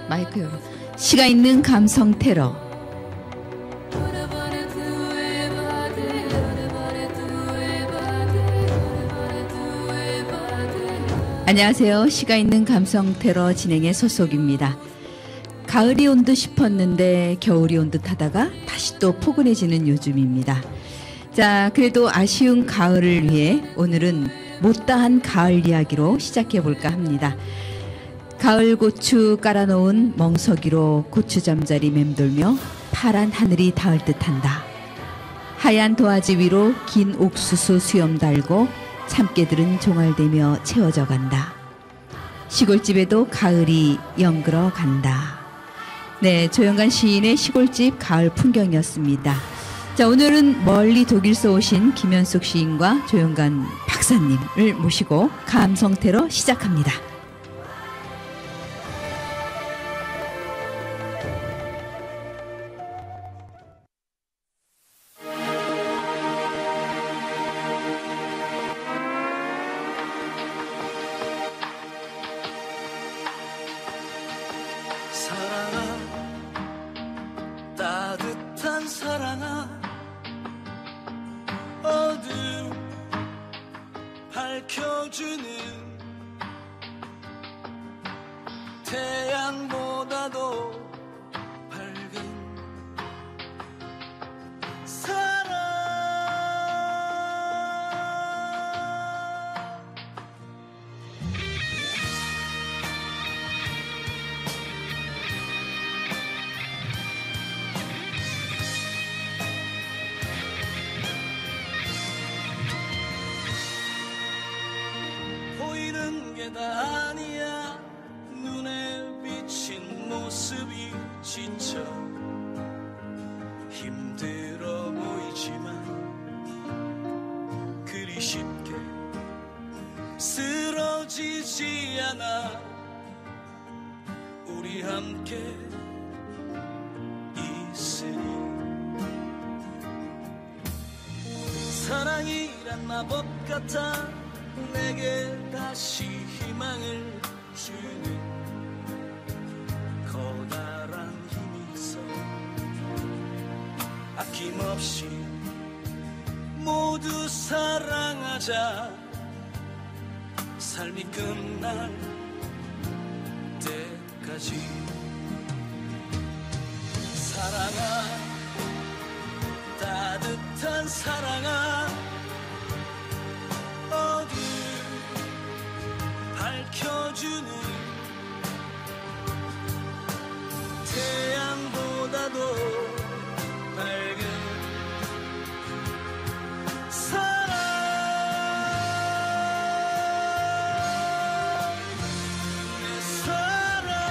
마이크 열어. 시가 있는 감성 테러. 안녕하세요. 시가 있는 감성 테러 진행의 소속입니다. 가을이 온 듯 싶었는데 겨울이 온 듯 하다가 다시 또 포근해지는 요즘입니다. 자, 그래도 아쉬운 가을을 위해 오늘은 못다한 가을 이야기로 시작해 볼까 합니다. 가을 고추 깔아놓은 멍석이로 고추 잠자리 맴돌며 파란 하늘이 닿을 듯한다. 하얀 도화지 위로 긴 옥수수 수염 달고 참깨들은 종알대며 채워져 간다. 시골집에도 가을이 영글어 간다. 네, 조영관 시인의 시골집 가을 풍경이었습니다. 자, 오늘은 멀리 독일서 오신 김현숙 시인과 조영관 박사님을 모시고 감성 테러 시작합니다. 따뜻한 사랑아, 어둠 밝혀주는 태양보다도 밝은 사랑. 보이는 게 다 아니야. 눈에 비친 모습이 지쳐 힘들어 보이지만 그리 쉽게 쓰러지지 않아. 우리 함께 있으니 사랑이란 마법 같아 내게 다시 희망을 주는 커다란 힘이 있어. 아낌없이 모두 사랑하자. 삶이 끝날 때까지. 사랑아, 따뜻한 사랑아, 어둠 밝혀주는 태양보다도 밝은 사랑. 내 사랑아,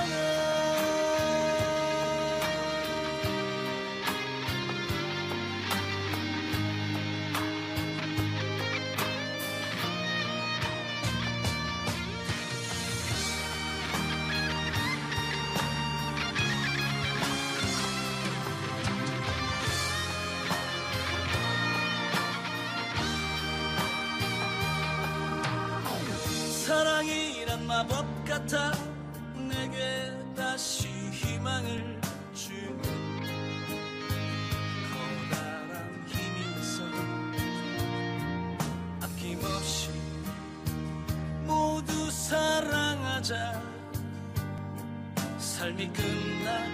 사랑이란 마법 같아 내게 다시 희망을 주는 커다란 힘이 있어. 아낌없이 모두 사랑하자. 삶이 끝날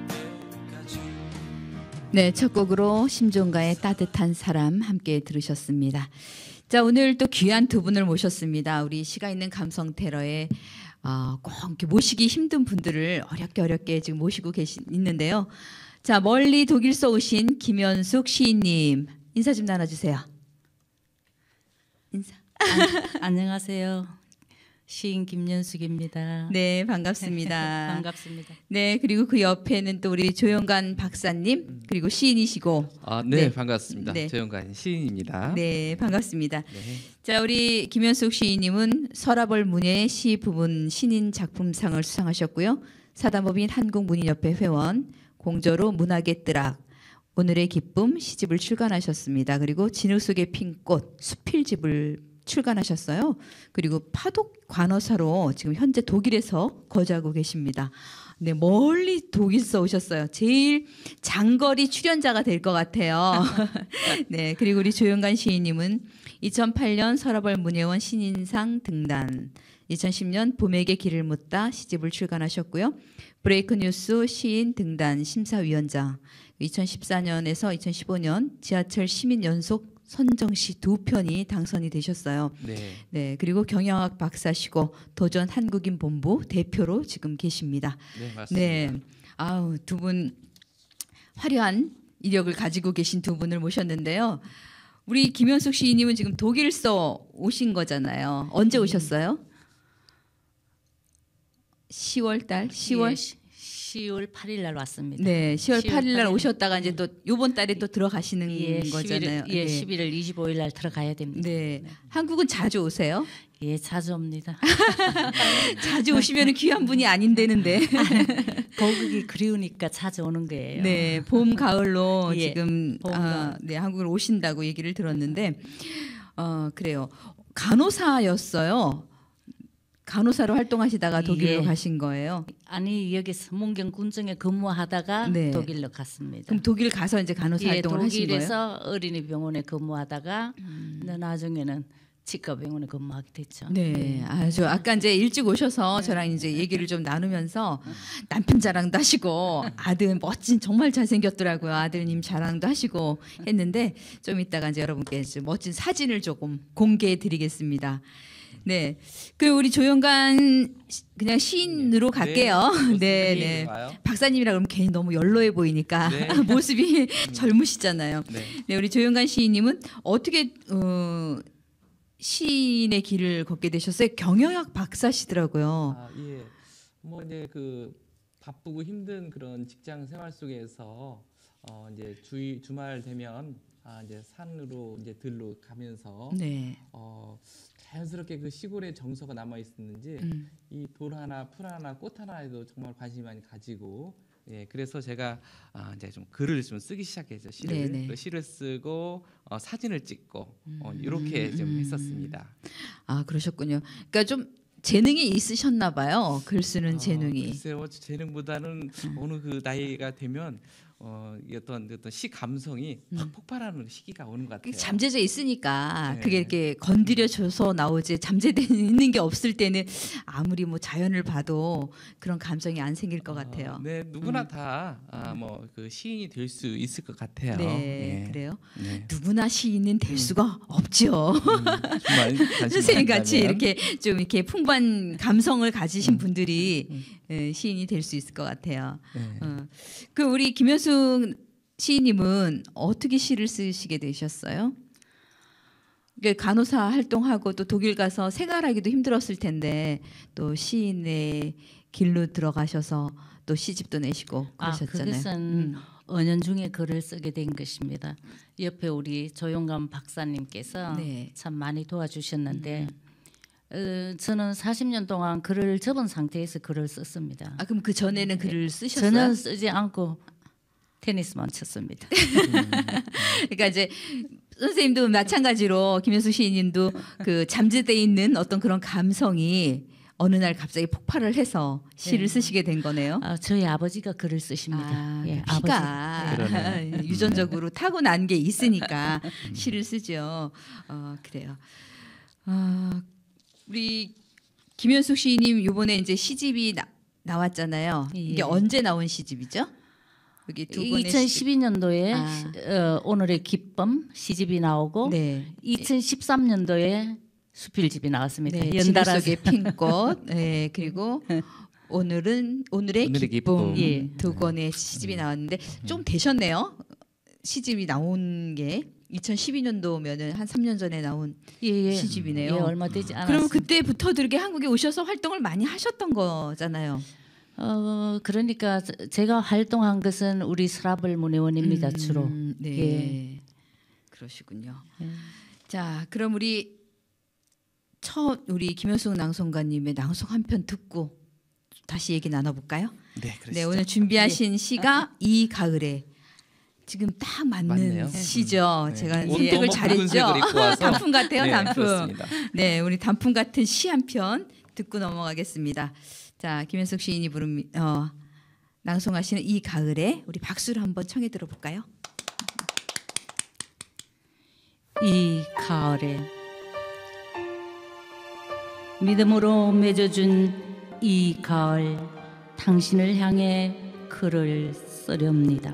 때까지. 네, 첫 곡으로 심종가의 따뜻한 사람 함께 들으셨습니다. 자, 오늘 또 귀한 두 분을 모셨습니다. 우리 시가 있는 감성 테러에 꼭 이렇게 모시기 힘든 분들을 어렵게 지금 모시고 있는데요. 자, 멀리 독일서 오신 김현숙 시인님 인사 좀 나눠주세요. 인사. 안녕하세요. 시인 김연숙입니다. 네, 반갑습니다. 반갑습니다. 네, 그리고 그 옆에는 또 우리 조영관 박사님 그리고 시인이시고. 네, 네. 반갑습니다. 네. 조영관 시인입니다. 네, 반갑습니다. 네. 자, 우리 김연숙 시인님은 서라벌 문예 시 부분 신인 작품상을 수상하셨고요. 사단법인 한국문인협회 회원, 공저로 문학의 뜨락, 오늘의 기쁨 시집을 출간하셨습니다. 그리고 진흙 속의 핀 꽃 수필집을 출간하셨어요. 그리고 파독 관어사로 지금 현재 독일에서 거주하고 계십니다. 네, 멀리 독일서 오셨어요. 제일 장거리 출연자가 될 것 같아요. 네, 그리고 우리 조영관 시인님은 2008년 서라벌 문예원 신인상 등단, 2010년 봄에게 길을 묻다 시집을 출간하셨고요. 브레이크 뉴스 시인 등단 심사위원장, 2014년에서 2015년 지하철 시민 연속 선정시 2편이 당선이 되셨어요. 네. 네, 그리고 경영학 박사시고 도전 한국인 본부 대표로 지금 계십니다. 네, 맞습니다. 네, 아우 두 분 화려한 이력을 가지고 계신 두 분을 모셨는데요. 우리 김연숙 시인님은 지금 독일서 오신 거잖아요. 언제 오셨어요? 10월 달? 10월? 예, 10월 8일 날 왔습니다. 네, 10월 8일 날 8일. 오셨다가 이제 또 요번 달에 또 들어가시는 예, 거잖아요. 11일, 예, 11월 25일 날 들어가야 됩니다. 네. 한국은 자주 오세요? 예, 자주 옵니다. 자주 오시면 귀한 분이 아닌데는데. 고국이 그리우니까 자주 오는 거예요. 네, 봄 가을로 예, 지금 봄, 가을. 네, 한국을 오신다고 얘기를 들었는데 그래요. 간호사였어요. 간호사로 활동하시다가 독일로 예. 가신 거예요. 아니 여기 성문경 군청에 근무하다가 네. 독일로 갔습니다. 그럼 독일 가서 이제 간호사 예, 활동을 하신 거예요? 독일에서 어린이 병원에 근무하다가 나중에는 치과 병원에 근무하게 됐죠. 네, 아주 아까 이제 일찍 오셔서 저랑 이제 얘기를 좀 나누면서 남편 자랑도 하시고 아들 멋진 정말 잘생겼더라고요. 아들님 자랑도 하시고 했는데 좀 이따가 이제 여러분께 이제 멋진 사진을 조금 공개해드리겠습니다. 네, 그리고 우리 조영관 그냥 시인으로 갈게요. 네, 네. 와요. 박사님이라 그러면 괜히 너무 연로해 보이니까 네. 모습이 젊으시잖아요. 네. 네, 우리 조영관 시인님은 어떻게 시인의 길을 걷게 되셨어요? 경영학 박사시더라고요. 예. 뭐 이제 그 바쁘고 힘든 그런 직장 생활 속에서 이제 주말 되면 이제 산으로 이제 들로 가면서 네. 자연스럽게 그 시골의 정서가 남아 있었는지 이 돌 하나, 풀 하나, 꽃 하나에도 정말 관심이 많이 가지고 그래서 제가 이제 좀 글을 좀 쓰기 시작했죠. 시를. 네네. 그 시를 쓰고 사진을 찍고 이렇게 좀 했었습니다. 아, 그러셨군요. 그러니까 좀 재능이 있으셨나 봐요. 글 쓰는 재능이. 글쎄요, 재능보다는 어느 그 나이가 되면 어떤 시 감성이 확 폭발하는 시기가 오는 것 같아요. 그게 잠재져 있으니까 네. 그게 이렇게 건드려져서 나오지 잠재돼 있는 게 없을 때는 아무리 뭐 자연을 봐도 그런 감정이 안 생길 것 같아요. 네, 누구나 다 뭐 그 시인이 될 수 있을 것 같아요. 네, 예. 그래요. 네. 누구나 시인은 될 수가 없죠. 정말 관심 선생님 같이 많다면. 이렇게 좀 이렇게 풍부한 감성을 가지신 분들이 시인이 될 수 있을 것 같아요. 네. 그 우리 김연숙 시인님은 어떻게 시를 쓰시게 되셨어요? 이게 간호사 활동하고 또 독일 가서 생활하기도 힘들었을 텐데 또 시인의 길로 들어가셔서 또 시집도 내시고 그러셨잖아요. 그것은 은연중에 글을 쓰게 된 것입니다. 옆에 우리 조영관 박사님께서 네. 참 많이 도와주셨는데 저는 40년 동안 글을 접은 상태에서 글을 썼습니다. 아, 그럼 그 전에는 글을 쓰셨어요? 전혀 쓰지 않고 테니스만 쳤습니다. 그러니까 이제 선생님도 마찬가지로 김연숙 시인님도 그 잠재돼 있는 어떤 그런 감성이 어느 날 갑자기 폭발을 해서 시를 쓰시게 된 거네요. 저희 아버지가 글을 쓰십니다. 아, 예, 그 피가 그러네. 유전적으로 타고난 게 있으니까 시를 쓰죠. 그래요. 우리 김연숙 시인님 이번에 이제 시집이 나왔잖아요. 이게 예. 언제 나온 시집이죠? 여기 두 번의 2012년도에 오늘의 기쁨 시집이 나오고 네. 2013년도에 수필집이 나왔습니다. 네, 연달아서 진흙 속의 핀꽃. 네, 그리고 오늘의 기쁨. 예. 두 권의 시집이 나왔는데 좀 되셨네요. 시집이 나온 게 2012년도면은 한 3년 전에 나온 예, 예. 시집이네요. 예, 얼마 되지 않았어요. 그럼 그때부터도 이렇게 한국에 오셔서 활동을 많이 하셨던 거잖아요. 그러니까 제가 활동한 것은 우리 서라벌 문예원입니다 주로. 네. 예. 그러시군요. 예. 자, 그럼 우리 김현숙 낭송가님의 낭송 한 편 듣고 다시 얘기 나눠볼까요? 네, 그러시죠. 네, 오늘 준비하신 시가 이 가을에 지금 딱 맞는 맞네요. 시죠. 네. 제가 옷도 선택을 뭐 잘했죠. 붉은색을 입고 와서. 단풍 같아요, 네, 단풍. 그렇습니다. 네, 우리 단풍 같은 시 한 편 듣고 넘어가겠습니다. 자, 김현숙 시인이 낭송하시는 이 가을에 우리 박수를 한번 청해 들어볼까요? 이 가을에 믿음으로 맺어준 이 가을 당신을 향해 글을 쓰렵니다.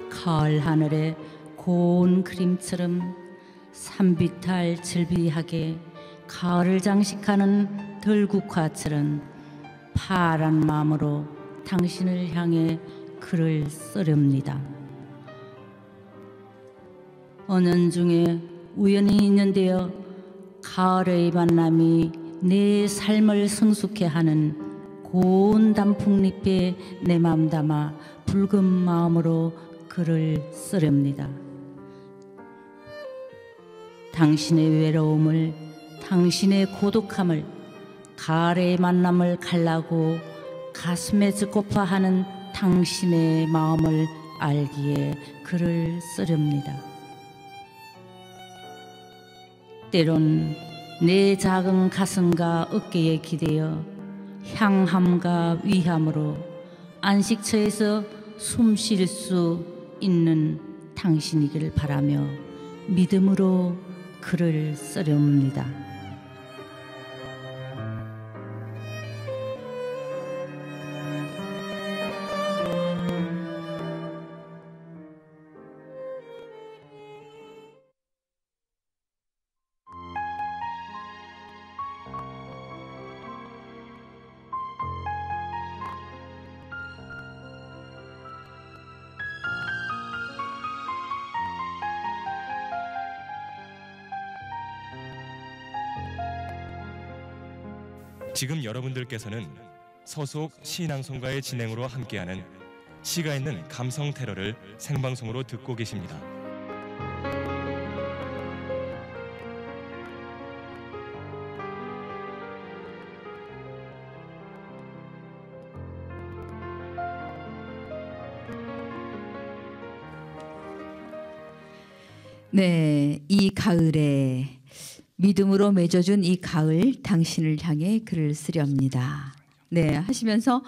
가을 하늘에 고운 그림처럼 산비탈 즐비하게 가을을 장식하는 들국화처럼 파란 마음으로 당신을 향해 글을 쓰렵니다. 어느 중에 우연히 있는데요, 가을의 만남이 내 삶을 성숙해 하는 고운 단풍잎에 내 맘 담아 붉은 마음으로 글을 쓰렵니다. 당신의 외로움을, 당신의 고독함을, 가을의 만남을 갈라고 가슴에 즈고파 하는 당신의 마음을 알기에 글을 쓰렵니다. 때론 내 작은 가슴과 어깨에 기대어 향함과 위함으로 안식처에서 숨 쉴 수 있는 당신이길 바라며 믿음으로 글을 쓰렵니다. 지금 여러분들께서는 서속 시낭송가의 진행으로 함께하는 시가 있는 감성 테러를 생방송으로 듣고 계십니다. 네, 이 가을에 믿음으로 맺어준 이 가을 당신을 향해 글을 쓰렵니다. 네, 하시면서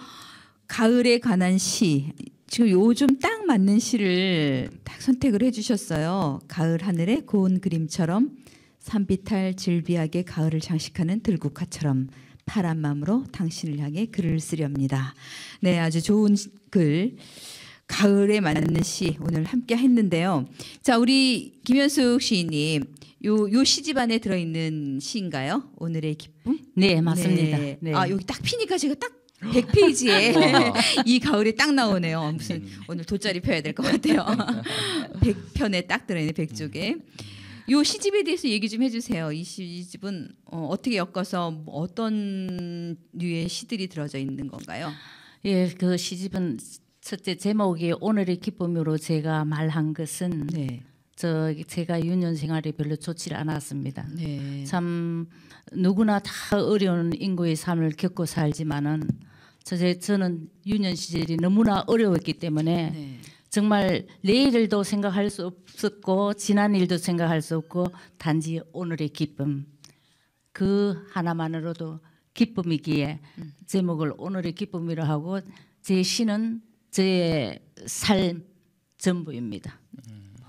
가을에 관한 시, 지금 요즘 딱 맞는 시를 딱 선택을 해주셨어요. 가을 하늘에 고운 그림처럼 산비탈 즐비하게 가을을 장식하는 들국화처럼 파란 마음으로 당신을 향해 글을 쓰렵니다. 네, 아주 좋은 글. 가을에 맞는 시 오늘 함께 했는데요. 자, 우리 김현숙 시인님, 요 시집 안에 들어있는 시인가요? 오늘의 기쁨? 네, 맞습니다. 네. 네. 아, 여기 딱 피니까 제가 딱 100페이지에 이 가을에 딱 나오네요. 무슨 오늘 돗자리 펴야 될 것 같아요. 100편에 딱 들어있는 100쪽에. 요 시집에 대해서 얘기 좀 해주세요. 이 시집은 어떻게 엮어서 어떤 류의 시들이 들어져 있는 건가요? 예, 그 시집은 첫째 제목이 오늘의 기쁨으로 제가 말한 것은 네. 제가 유년 생활이 별로 좋지 않았습니다. 네. 참 누구나 다 어려운 인고의 삶을 겪고 살지만은 저는 유년 시절이 너무나 어려웠기 때문에 네. 정말 내일도 생각할 수 없었고 지난 일도 생각할 수 없고 단지 오늘의 기쁨 그 하나만으로도 기쁨이기에 제목을 오늘의 기쁨이라 하고 제 시는 제 삶 전부입니다.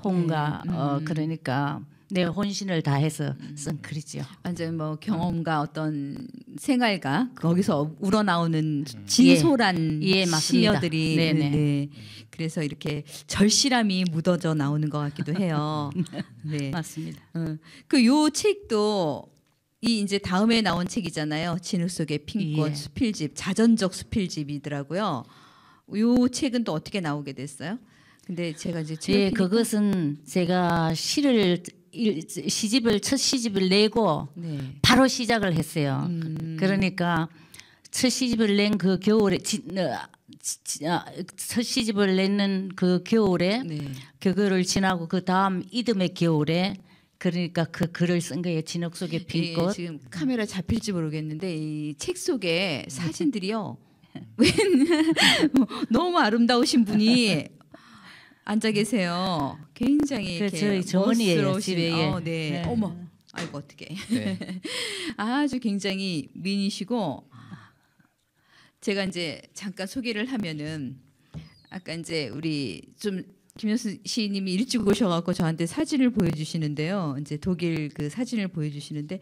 혼과 그러니까 내 혼신을 다해서 쓴 글이죠. 완전 뭐 경험과 어떤 생활과 거기서 우러나오는 진솔한 예, 맞습니다. 시어들이 네네. 네. 그래서 이렇게 절실함이 묻어져 나오는 것 같기도 해요. 네. 맞습니다. 그 요 책도 이 이제 다음에 나온 책이잖아요. 진흙 속의 핑꽃 예. 수필집, 자전적 수필집이더라고요. 요 책은 또 어떻게 나오게 됐어요? 근데 제가 이제 예, 취업이니까- 그것은 제가 첫 시집을 내고 네. 바로 시작을 했어요. 그러니까 첫 시집을 낸 그 겨울에 첫 시집을 내는 그 겨울에 네. 그거를 지나고 그 다음 이듬해 겨울에 그러니까 그 글을 쓴 거예요. 진흙 속에 핀 예, 꽃. 지금 카메라 잡힐지 모르겠는데 이 책 속에 사진들이요. 너무 아름다우신 분이 앉아 계세요. 굉장히 그 이렇게 저희 정원이에요, 멋스러우신- 집에, 예. 네. 네. 어머, 아이고 어떻게? 네. 아주 굉장히 미인이시고 제가 이제 잠깐 소개를 하면은 아까 이제 우리 좀 김현수 시인님이 일찍 오셔갖고 저한테 사진을 보여주시는데요. 이제 독일 그 사진을 보여주시는데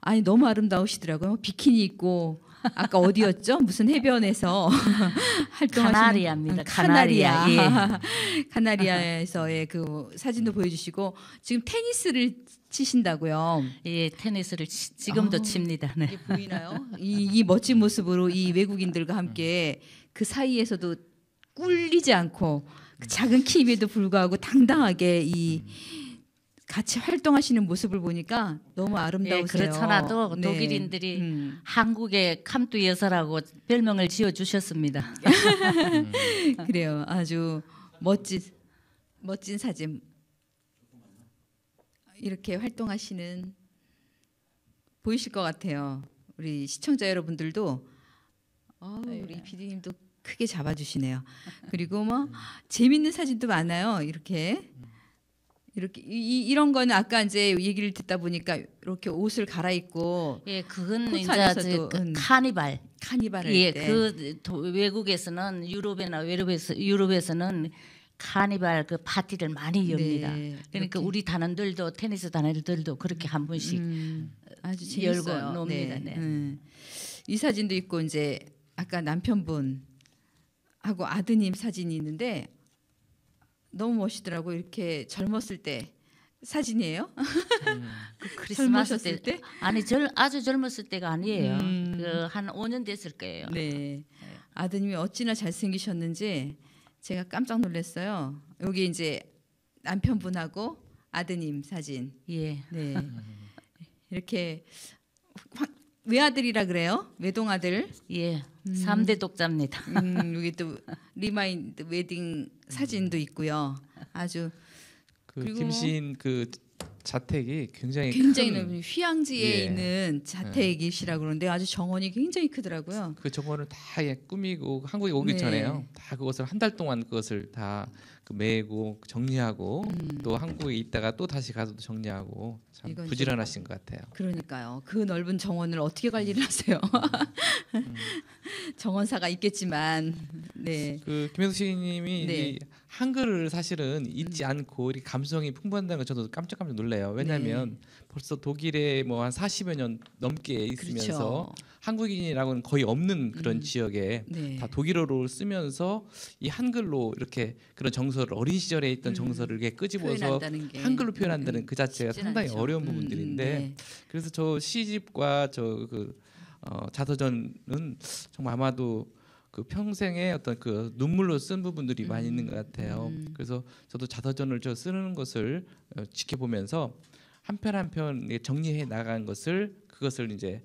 아니 너무 아름다우시더라고요. 비키니 입고 아까 어디였죠? 무슨 해변에서 활동하시는 카나리아입니다. 카나리아. 카나리아. 카나리아에서의 그 사진도 보여주시고 지금 테니스를 치신다고요. 예, 테니스를 지금도 아, 칩니다. 네. 이게 보이나요? 이 멋진 모습으로 이 외국인들과 함께 그 사이에서도 꿀리지 않고 그 작은 키임에도 불구하고 당당하게 이 같이 활동하시는 모습을 보니까 너무 아름다우세요. 예, 그렇잖아도 네. 독일인들이 한국의 감투 여사라고 별명을 지어 주셨습니다. 그래요. 아주 멋진 사진. 이렇게 활동하시는 보이실 것 같아요. 우리 시청자 여러분들도 우리 PD님도 크게 잡아주시네요. 그리고 뭐 재밌는 사진도 많아요. 이렇게 이런 거는 아까 이제 얘기를 듣다 보니까 이렇게 옷을 갈아입고 예, 그건 코트 이제 안에서도, 그 카니발. 카니발 할 예, 때. 외국에서는 유럽에서는 카니발 그 파티를 많이 엽니다. 네, 그러니까 이렇게. 우리 단원들도 테니스 단원들도 그렇게 한 번씩 아주 열고 재밌어요. 놉니다. 네. 이 사진도 있고 이제 아까 남편분 하고 아드님 사진이 있는데 너무 멋있더라고. 이렇게 젊었을 때 사진이에요? 그 크리스마스 젊으셨을 때, 때? 아니 아주 젊었을 때가 아니에요. 그 한 5년 됐을 거예요. 네. 아드님이 어찌나 잘생기셨는지 제가 깜짝 놀랐어요. 여기 이제 남편분하고 아드님 사진. 예. 네. 이렇게 외아들이라 그래요? 외동아들. 예. 3대 독자입니다. 여기 또 리마인드 웨딩 사진도 있고요. 아주 그 그리고 김시인 그 자택이 굉장히 굉장히 휴양지에 예. 있는 자택이시라고 그러는데 아주 정원이 굉장히 크더라고요. 그 정원을 다 꾸미고 한국에 오기 네. 전에요. 다 그것을 한 달 동안 그것을 다 메고 정리하고 또 한국에 있다가 또 다시 가서 또 정리하고 참 이건 부지런하신 것 같아요. 그러니까요. 그 넓은 정원을 어떻게 관리를 하세요? 정원사가 있겠지만, 네. 그 김혜수 시인님이 네. 이 한글을 사실은 잊지 않고 이렇게 감성이 풍부한다는 거 저도 깜짝 놀라요. 왜냐하면 벌써 독일에 뭐 한 40여 년 넘게 있으면서 그렇죠. 한국인이라고는 거의 없는 그런 지역에 네. 다 독일어를 쓰면서 이 한글로 이렇게 그런 정서를 어린 시절에 있던 정서를 이렇게 끄집어서 표현한다는 게 한글로 표현한다는 그 자체가 쉽진 상당히 않죠. 어려운 부분들인데 네. 그래서 저 시집과 저 그 자서전은 정말 아마도 그 평생의 어떤 그 눈물로 쓴 부분들이 많이 있는 것 같아요. 그래서 저도 자서전을 저 쓰는 것을 지켜보면서 한 편 한 편 정리해 나간 것을 그것을 이제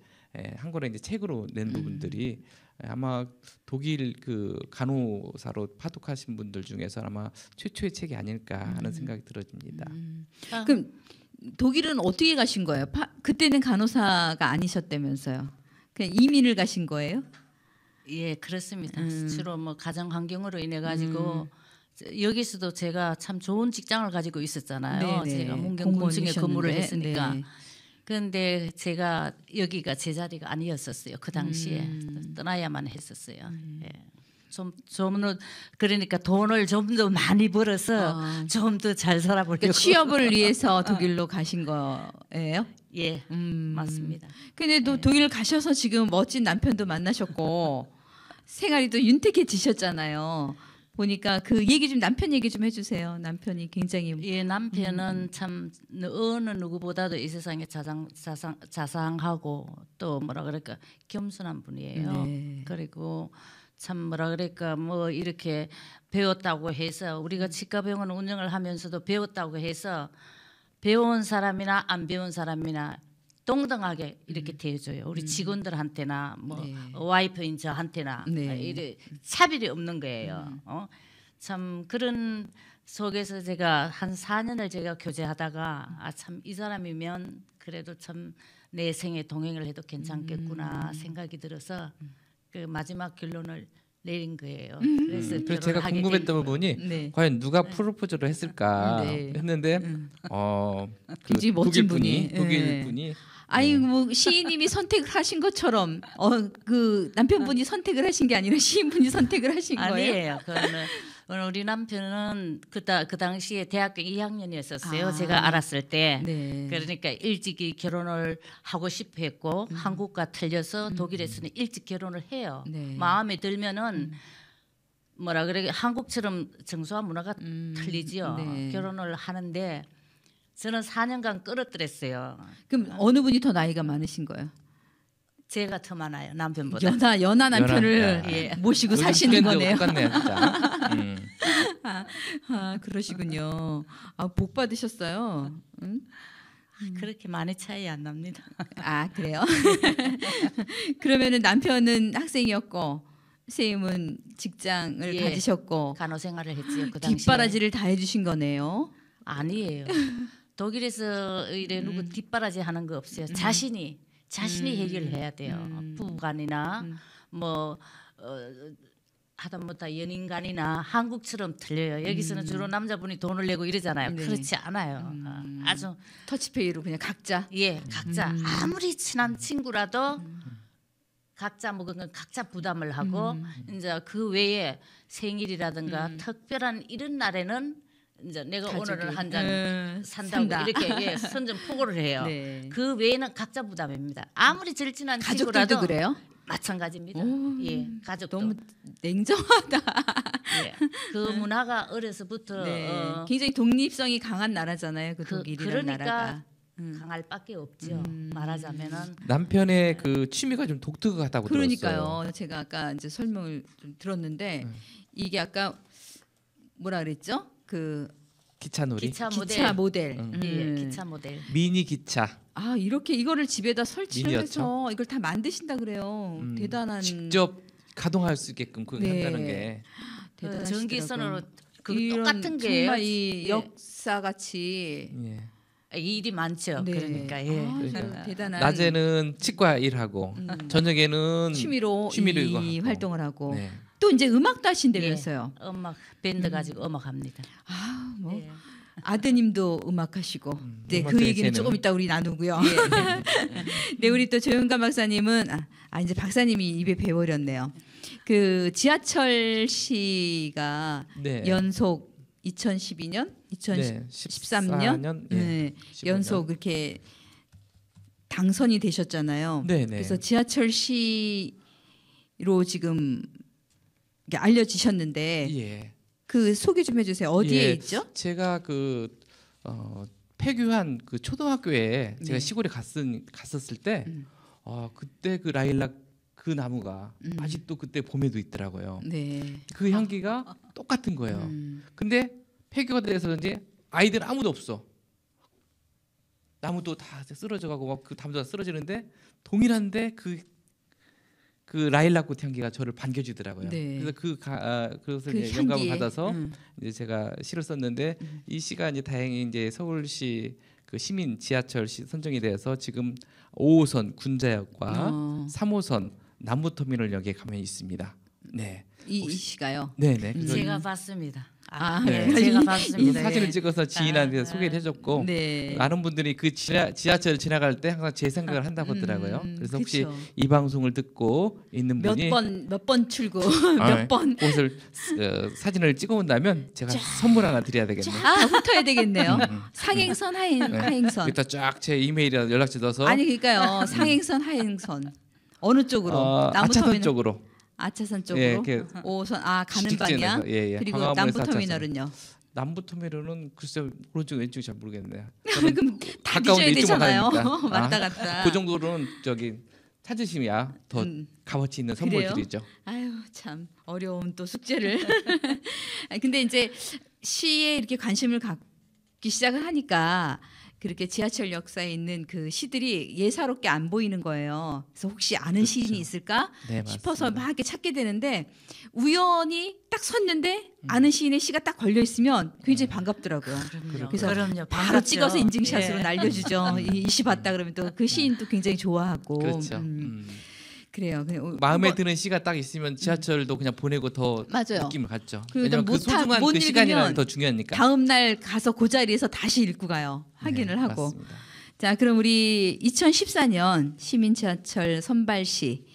한 권의 이제 책으로 낸 부분들이 아마 독일 그 간호사로 파독하신 분들 중에서 아마 최초의 책이 아닐까 하는 생각이 들어집니다. 그럼 독일은 어떻게 가신 거예요? 그때는 간호사가 아니셨다면서요? 그냥 이민을 가신 거예요? 예, 그렇습니다. 주로 뭐 가정 환경으로 인해 가지고 여기서도 제가 참 좋은 직장을 가지고 있었잖아요. 네네. 제가 문경군청에 근무를 공무원이셨는데, 했으니까. 네. 그런데 제가 여기가 제 자리가 아니었었어요. 그 당시에 떠나야만 했었어요. 예. 좀은 그러니까 돈을 좀 더 많이 벌어서 좀 더 잘 살아보려고. 그러니까 취업을 위해서 독일로 가신 거예요? 예, 맞습니다. 근데 또 독일 가셔서 지금 멋진 남편도 만나셨고 생활이 또 윤택해지셨잖아요. 보니까 그 얘기 좀 남편 얘기 좀 해주세요. 남편이 굉장히 예, 남편은 참 어느 누구보다도 이 세상에 자상하고 또 뭐라 그럴까 겸손한 분이에요. 네. 그리고 참 뭐라 그럴까 뭐 이렇게 배웠다고 해서 우리가 치과병원 운영을 하면서도 배웠다고 해서 배운 사람이나 안 배운 사람이나 동등하게 이렇게 대해줘요. 우리 직원들한테나 뭐 네. 와이프인 저한테나 네. 이래 차별이 없는 거예요. 참 그런 속에서 제가 한 4년을 제가 교제하다가 아 참 이 사람이면 그래도 참 내 생에 동행을 해도 괜찮겠구나 생각이 들어서 그 마지막 결론을 내린 거예요. 그래서 그래서 결혼을 제가 하게 궁금했던 된 부분이 네. 과연 누가 프로포즈를 했을까 네. 했는데 그 굉장히 멋진 분이. 독일 네. 분이 아니 뭐 시인님이 선택을 하신 것처럼 그 남편분이 선택을 하신 게 아니라 시인분이 선택을 하신 거예요? 아니에요. 그거는 우리 남편은 그 당시에 대학교 2학년이었었어요. 아. 제가 알았을 때. 네. 그러니까 일찍이 결혼을 하고 싶어 했고 한국과 틀려서 독일에서는 일찍 결혼을 해요. 네. 마음에 들면은 뭐라 그래 한국처럼 정서와 문화가 틀리지요. 네. 결혼을 하는데 저는 4년간 끌어들였어요. 그럼 어느 분이 더 나이가 많으신 거예요? 제가 더 많아요 남편보다. 연하 남편을 연하, 예. 모시고 요즘 사시는 트렌드 거네요. 똑같네요, 진짜. 아 그러시군요. 아, 복 받으셨어요. 응? 그렇게 많이 차이 안 납니다. 아 그래요? 그러면은 남편은 학생이었고 선생님은 직장을 예. 가지셨고 간호생활을 했지요 그 당시에. 뒷바라지를 다 해주신 거네요. 아니에요. 독일에서 이래 누구 뒷바라지 하는 거 없어요. 자신이 해결해야 돼요. 부부간이나 뭐 하다못해 연인간이나 한국처럼 틀려요. 여기서는 주로 남자분이 돈을 내고 이러잖아요. 네. 그렇지 않아요. 아주 터치페이로 그냥 각자. 각자 아무리 친한 친구라도 각자 먹은 건 각자 부담을 하고 이제 그 외에 생일이라든가 특별한 이런 날에는 이제 내가 가족이. 오늘은 한 잔 산다고 산다. 이렇게 선전 포고를 해요. 네. 그 외에는 각자 부담입니다. 아무리 절친한 가족들도 친구라도 그래요? 마찬가지입니다. 오, 예, 가족도. 너무 냉정하다. 예, 그 문화가 어려서부터 네. 굉장히 독립성이 강한 나라잖아요. 그 그- 독일이라는 그러니까 나라가. 강할 밖에 없죠. 말하자면은 남편의 그 취미가 좀 독특하다고 들었어요. 그러니까요. 제가 아까 이제 설명을 좀 들었는데 이게 아까 뭐라 그랬죠? 그 기차놀이, 기차 기차 모델. 예, 기차 모델. 미니 기차 아 이렇게 이거를 집에다 설치를 미니어처? 해서 이걸 다 만드신다 그래요. 대단한. 직접 가동할 수 있게끔 그렇게 네. 한다는 게 그 대단하시더라고요. 전기선으로 그 이런 똑같은 게예요. 정말 이 예. 역사 같이. 예. 일이 많죠. 네. 그러니까 예. 아, 그러니까 대단한. 낮에는 치과 일하고 음. 저녁에는 취미로 이거 이 하고. 활동을 하고 네. 또 이제 음악도 하신다면서요. 음악 밴드 가지고 음악합니다. 아, 뭐 예. 아드님도 음악하시고 네, 그 음악적인 얘기는 재능. 조금 이따 우리 나누고요. 네, 우리 또 조영감 박사님은 이제 박사님이 입에 배워렸네요. 그 지하철 시가 네. 연속 2012년, 2013년 네. 15년. 연속 이렇게 당선이 되셨잖아요. 네, 네. 그래서 지하철 시로 지금 이게 알려지셨는데 예. 그 소개 좀 해주세요. 어디에 예. 있죠? 제가 그 폐교한 그 초등학교에 제가 네. 시골에 갔었을 때 그때 그 라일락 그 나무가 아직도 그때 봄에도 있더라고요. 네. 그 향기가 똑같은 거예요. 근데 폐교가 돼서 그런지 아이들 아무도 없어. 나무도 다 쓰러져가고 막 그 담도 다 쓰러지는데 동일한데 그 라일락꽃 향기가 저를 반겨주더라고요. 네. 그래서 그래서 그 이제 영감을 향기에, 받아서 이제 제가 시를 썼는데 이 시가 이제 다행히 이제 서울시 그 시민 지하철 시 선정이 돼서 지금 5호선 군자역과 3호선 남부터미널역에 가면 있습니다. 네, 이 시가요. 네네. 그래서 제가 봤습니다. 네. 제가 이 봤습니다. 사진을 예. 찍어서 지인한테 소개를 해줬고 네. 많은 분들이 그 지하철 지나갈 때 항상 제 생각을 한다고 하더라고요. 그래서 혹시 그쵸. 이 방송을 듣고 있는 분이 몇 번 출구 몇 번. 곳을 사진을 찍어온다면 제가 선물 하나 드려야 되겠네요. 다 붙어야 되겠네요. 상행선 하행선. 일단 쫙 제 이메일이나 연락처 넣어서 아니 그러니까요. 상행선 하행선 어느 쪽으로? 아차산 쪽으로. 아차산 쪽으로. 예, 이렇게 5호선 가는 직진해서, 방향. 예, 예. 그리고 광화문에서 남부터미널은요. 남부터미널은 글쎄 오른쪽 왼쪽 잘 모르겠네요. 그럼 다 가까운데 뒤져야 이쪽만 되잖아요. 가니까. 왔다 갔다. 그 정도로는 저기 찾으시면 더 값어치 있는 선물 그래요? 드리죠. 아유 참 어려운 또 숙제를. 아니, 근데 이제 시에 이렇게 관심을 갖기 시작을 하니까 그렇게 지하철 역사에 있는 그 시들이 예사롭게 안 보이는 거예요. 그래서 혹시 아는 시인이 있을까 네, 싶어서 맞습니다. 막 이렇게 찾게 되는데 우연히 딱 섰는데 아는 시인의 시가 딱 걸려 있으면 굉장히 반갑더라고요. 그래서 그럼요. 바로 반갑죠. 찍어서 인증샷으로 예. 날려주죠. 이 시 봤다 그러면 또 그 시인도 굉장히 좋아하고. 그렇죠. 그래요. 그냥 마음에 뭐, 드는 시가 딱 있으면 지하철도 그냥 보내고 더 맞아요. 느낌을 갖죠. 그리고 왜냐면 그 소중한 못 그 시간이라는 읽으면 게 더 중요하니까. 다음 날 가서 그 자리에서 다시 읽고 가요. 확인을 네, 하고. 맞습니다. 자, 그럼 우리 2014년 시민 지하철 선발시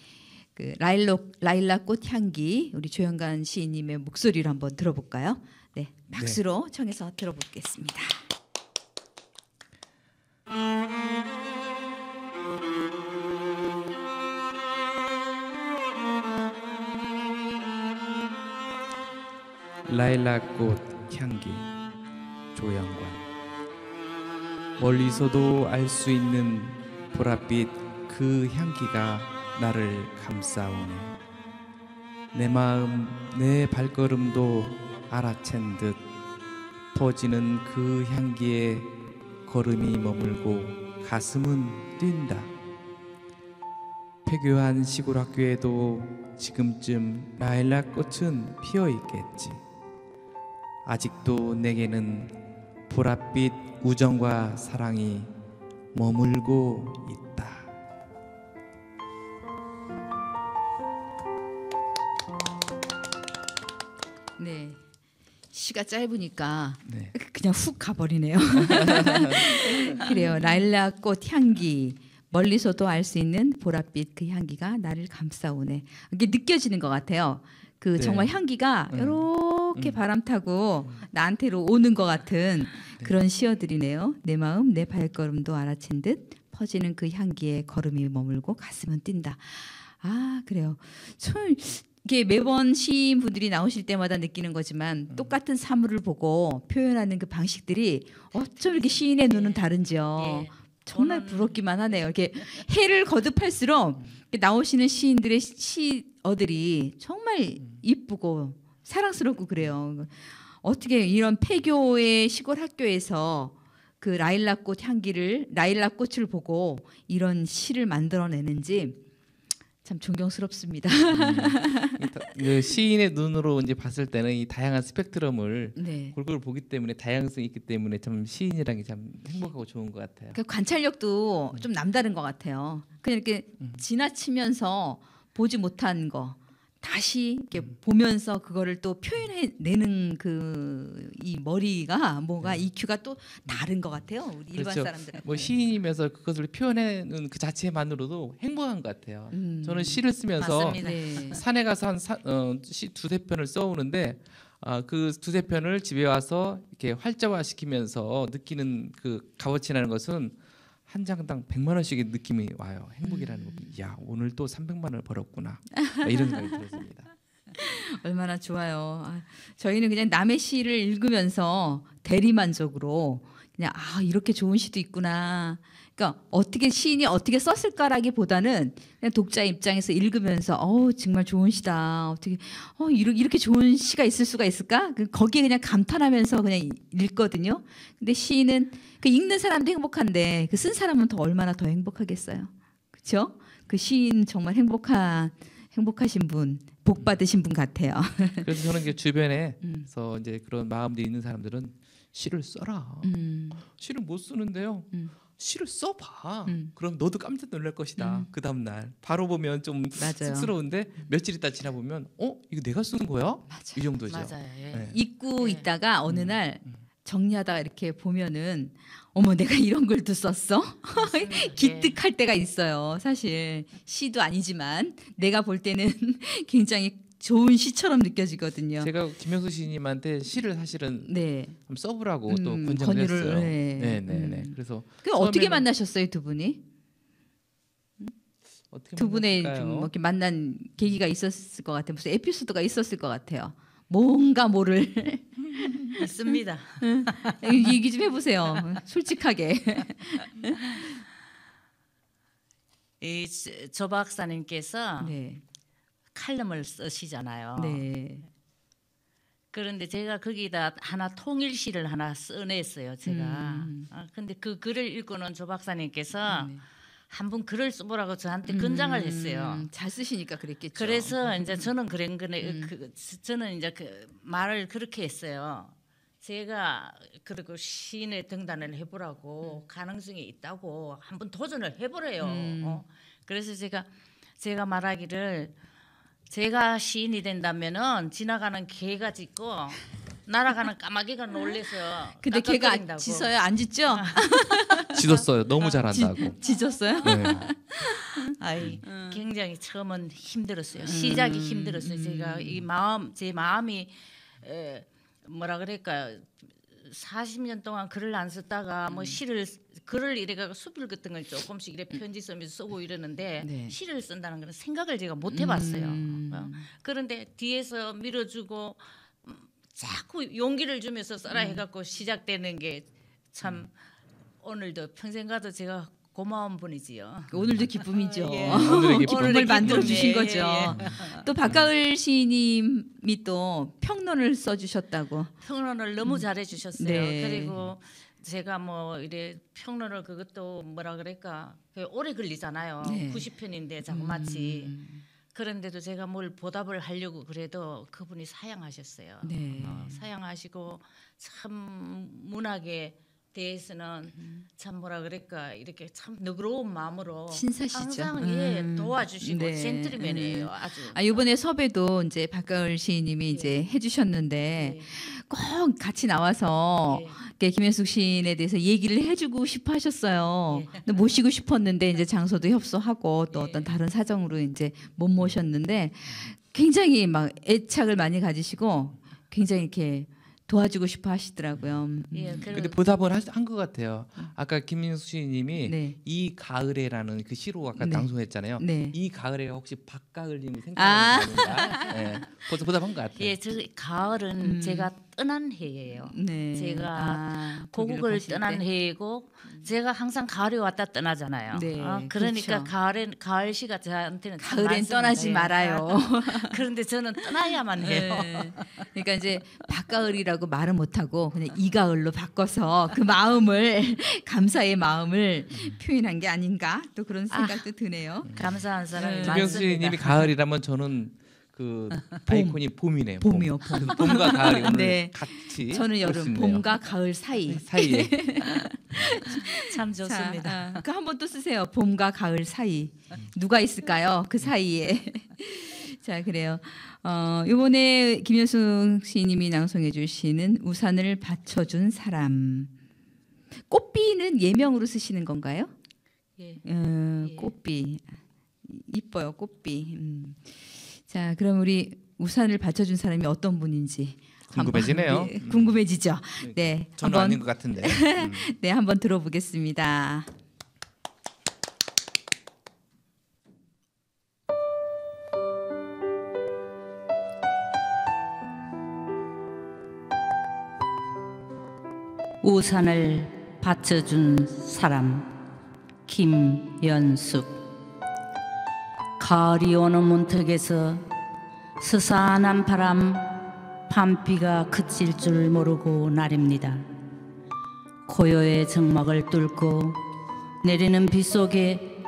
그 라일락 꽃 향기 우리 조영관 시인님의 목소리를 한번 들어볼까요? 네, 박수로 청해서 들어보겠습니다. 라일락꽃 향기 조영관 멀리서도 알 수 있는 보랏빛 그 향기가 나를 감싸오네. 내 마음 내 발걸음도 알아챈 듯 퍼지는 그 향기에 걸음이 머물고 가슴은 뛴다. 폐교한 시골 학교에도 지금쯤 라일락꽃은 피어있겠지. 아직도 내게는 보랏빛 우정과 사랑이 머물고 있다. 네. 시가 짧으니까 네. 그냥 훅 가버리네요. 그래요. 라일락 꽃 향기 멀리서도 알 수 있는 보랏빛 그 향기가 나를 감싸오네. 이게 느껴지는 것 같아요. 그 네. 정말 향기가 이렇게 바람 타고 나한테로 오는 것 같은 그런 시어들이네요. 내 마음 내 발걸음도 알아챈 듯 퍼지는 그 향기에 걸음이 머물고 가슴은 뛴다. 아 그래요. 참 이게 매번 시인분들이 나오실 때마다 느끼는 거지만 똑같은 사물을 보고 표현하는 그 방식들이 어쩜 이렇게 시인의 눈은 다른지요. 예. 정말 부럽기만 하네요. 이렇게 해를 거듭할수록 이렇게 나오시는 시인들의 시어들이 정말 이쁘고 사랑스럽고 그래요. 어떻게 이런 폐교의 시골 학교에서 그 라일락꽃 향기를 라일락꽃을 보고 이런 시를 만들어내는지 참 존경스럽습니다. 그 시인의 눈으로 이제 봤을 때는 이 다양한 스펙트럼을 네. 골고루 보기 때문에 다양성이 있기 때문에 참 시인이라는 게 참 행복하고 좋은 것 같아요. 그 관찰력도 좀 남다른 것 같아요. 그냥 이렇게 지나치면서 보지 못한 거 다시 이렇게 보면서 그거를 또 표현해내는 그 이 머리가 뭐가 EQ가 또 다른 것 같아요. 우리 일반 그렇죠. 사람들한테. 뭐 시인이면서 그것을 표현하는 그 자체만으로도 행복한 것 같아요. 저는 시를 쓰면서 맞습니다. 네. 산에 가서 시 두세 편을 써오는데 그 두세 편을 집에 와서 이렇게 활자화시키면서 느끼는 그 값어치라는 것은 한 장당 100만 원씩의 느낌이 와요. 행복이라는 거. 야 오늘 또 300만 원을 벌었구나. 이런 생각이 들었습니다. 얼마나 좋아요. 저희는 그냥 남의 시를 읽으면서 대리만족으로 그냥 이렇게 좋은 시도 있구나. 그러니까 어떻게 시인이 어떻게 썼을까라기보다는 그냥 독자 입장에서 읽으면서 정말 좋은 시다. 어떻게 이렇게 좋은 시가 있을 수가 있을까? 거기에 그냥 감탄하면서 그냥 읽거든요. 근데 시인은 그 읽는 사람도 행복한데 그 쓴 사람은 더 얼마나 더 행복하겠어요. 그렇죠? 그 시인 정말 행복하신 분, 복 받으신 분 같아요. 그래서 저는 이제 주변에서 이제 그런 마음들이 있는 사람들은 시를 써라. 시를 못 쓰는데요. 시를 써봐. 그럼 너도 깜짝 놀랄 것이다. 그 다음 날 바로 보면 좀 맞아요. 쑥스러운데 며칠 있다 지나 보면 이거 내가 쓴 거야? 이 정도죠. 맞아요. 예. 네. 읽고 있다가 어느 날 정리하다가 이렇게 보면은 어머 내가 이런 글도 썼어? 기특할 때가 있어요. 사실 시도 아니지만 내가 볼 때는 굉장히 좋은 시처럼 느껴지거든요. 제가 김영수 시인님한테 시를 사실은 네. 좀 써보라고 또 권장을 권유를, 했어요. 네. 네네네. 그래서 그 어떻게 처음에는 만나셨어요, 두 분이? 어떻게 두 분의 만났을까요? 좀 이렇게 만난 계기가 있었을 것 같아요. 무슨 에피소드가 있었을 것 같아요. 뭔가 모를 있습니다. 얘기 좀 해보세요. 솔직하게. 이조 박사님께서 네. 칼럼을 쓰시잖아요. 네. 그런데 제가 거기다 하나 통일시를 하나 써냈어요. 제가. 근데 그 글을 읽고는 조 박사님께서 네. 한번 글을 써보라고 저한테 권장을 했어요. 잘 쓰시니까 그랬겠죠. 그래서 이제 저는 그런 거네. 저는 이제 그 말을 그렇게 했어요. 제가 그리고 시인의 등단을 해보라고 가능성이 있다고 한번 도전을 해보래요. 그래서 제가 말하기를 제가 시인이 된다면은 지나가는 개가 짖고 날아가는 까마귀가 놀래서 근데 걔가 깍깍거린다고. 짖어요? 안 짖죠? 짖었어요. 너무 잘한다고. 짖었어요? 네. 아이 굉장히 처음은 힘들었어요. 시작이 힘들었어요. 제가 제 마음이 뭐라 그럴까요? 40년 동안 글을 안 썼다가 뭐 글을 이래가 수필 같은 걸 조금씩 이래 편지 쓰면서 쓰고 이러는데 네. 시를 쓴다는 건 생각을 제가 못 해봤어요. 그런데 뒤에서 밀어주고 자꾸 용기를 주면서 써라 해갖고 시작되는 게 참 오늘도 평생 가도 제가 고마운 분이지요. 오늘도 기쁨이죠. 예. 오늘의 기쁨. 오늘 만들어 주신 예, 거죠. 또 박가을 시인님이 또 평론을 써주셨다고. 평론을 너무 잘해 주셨어요. 네. 그리고 제가 뭐 이래 평론을 그것도 뭐라 그럴까 오래 걸리잖아요. 네. 90편인데 자그마치. 그런데도 제가 뭘 보답을 하려고 그래도 그분이 사양하셨어요. 네. 사양하시고 참 문학에 대해서는 참 뭐라 그럴까 이렇게 참 너그러운 마음으로 신사시죠. 항상 도와주시고 네. 젠틀맨이에요. 아주. 이번에 섭외도 이제 박가을 시인님이 이제 해주셨는데 꼭 같이 나와서 이렇게 김현숙 시인에 대해서 얘기를 해주고 싶어 하셨어요. 근데 모시고 싶었는데 이제 장소도 협소하고 또 어떤 다른 사정으로 이제 못 모셨는데 굉장히 막 애착을 많이 가지시고 굉장히 이렇게 도와주고 싶어 하시더라고요. 예, 근데 보답을 한 것 같아요. 아까 김민수 시인님이 네. 이 가을에라는 그 시로 아까 네. 낭송했잖아요. 네. 이 가을에가 혹시 박가을님이 생각하는 가을인가? 네. 보답한 것 같아요. 예, 저 가을은 제가 떠난 해예요. 네. 제가 거기로 고국을 가실 떠난 때? 해이고 제가 항상 가을에 왔다 떠나잖아요. 네, 그러니까 그렇죠. 가을 시가 저한테는 참 가을엔 많습니다. 떠나지 예. 말아요. 그런데 저는 떠나야만 해요. 네. 그러니까 이제 박가을이라고 말을 못하고 그냥 이가을로 바꿔서 그 마음을 감사의 마음을 표현한 게 아닌가 또 그런 생각도 드네요. 감사한 사람이 네. 김민수 많습니다. 시인님이 가을이라면 저는 그 아이콘이 봄이네요. 봄이요, 봄. 그래서 봄과 가을이 오늘 네. 같이 저는 볼수 여름, 있네요. 봄과 가을 사이. 사이에 참 좋습니다. 자, 그 한번 또 쓰세요. 봄과 가을 사이. 누가 있을까요? 그 사이에. 자, 그래요. 이번에 김현숙 시인님이 낭송해 주시는 우산을 받쳐준 사람. 꽃비는 예명으로 쓰시는 건가요? 예. 꽃비. 이뻐요, 꽃비. 자, 그럼 우리 우산을 받쳐준 사람이 어떤 분인지 궁금해지네요. 한번, 네, 궁금해지죠. 네, 저는 한번 아닌 것 같은데. 네, 한번 들어보겠습니다. 우산을 받쳐준 사람 김연숙. 가을이 오는 문턱에서 스산한 바람 밤비가 그칠 줄 모르고 나립니다. 고요의 정막을 뚫고 내리는 비 속에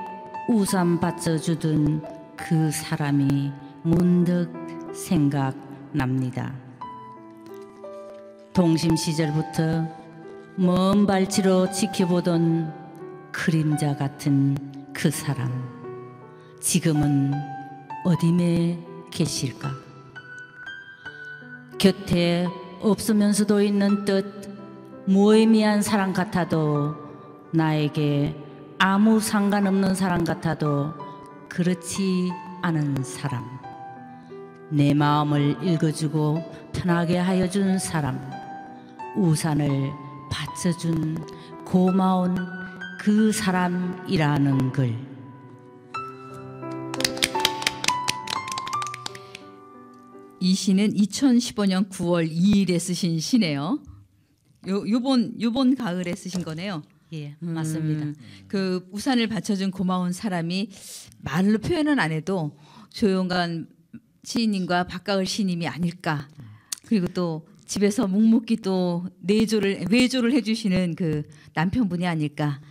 우산 받쳐주던 그 사람이 문득 생각납니다. 동심 시절부터 먼 발치로 지켜보던 그림자 같은 그 사람, 지금은 어디에 계실까? 곁에 없으면서도 있는 듯 무의미한 사람 같아도, 나에게 아무 상관없는 사람 같아도 그렇지 않은 사람, 내 마음을 읽어주고 편하게 하여준 사람, 우산을 받쳐준 고마운 그 사람이라는 글. 이 시는 2015년 9월 2일에 쓰신 시네요. 요번 가을에 쓰신 거네요. 예, 맞습니다. 그 우산을 받쳐준 고마운 사람이 말로 표현은 안 해도 조용간 시인님과 박가을 시인님이 아닐까. 그리고 또 집에서 묵묵히 또 외조를 해주시는 그 남편분이 아닐까.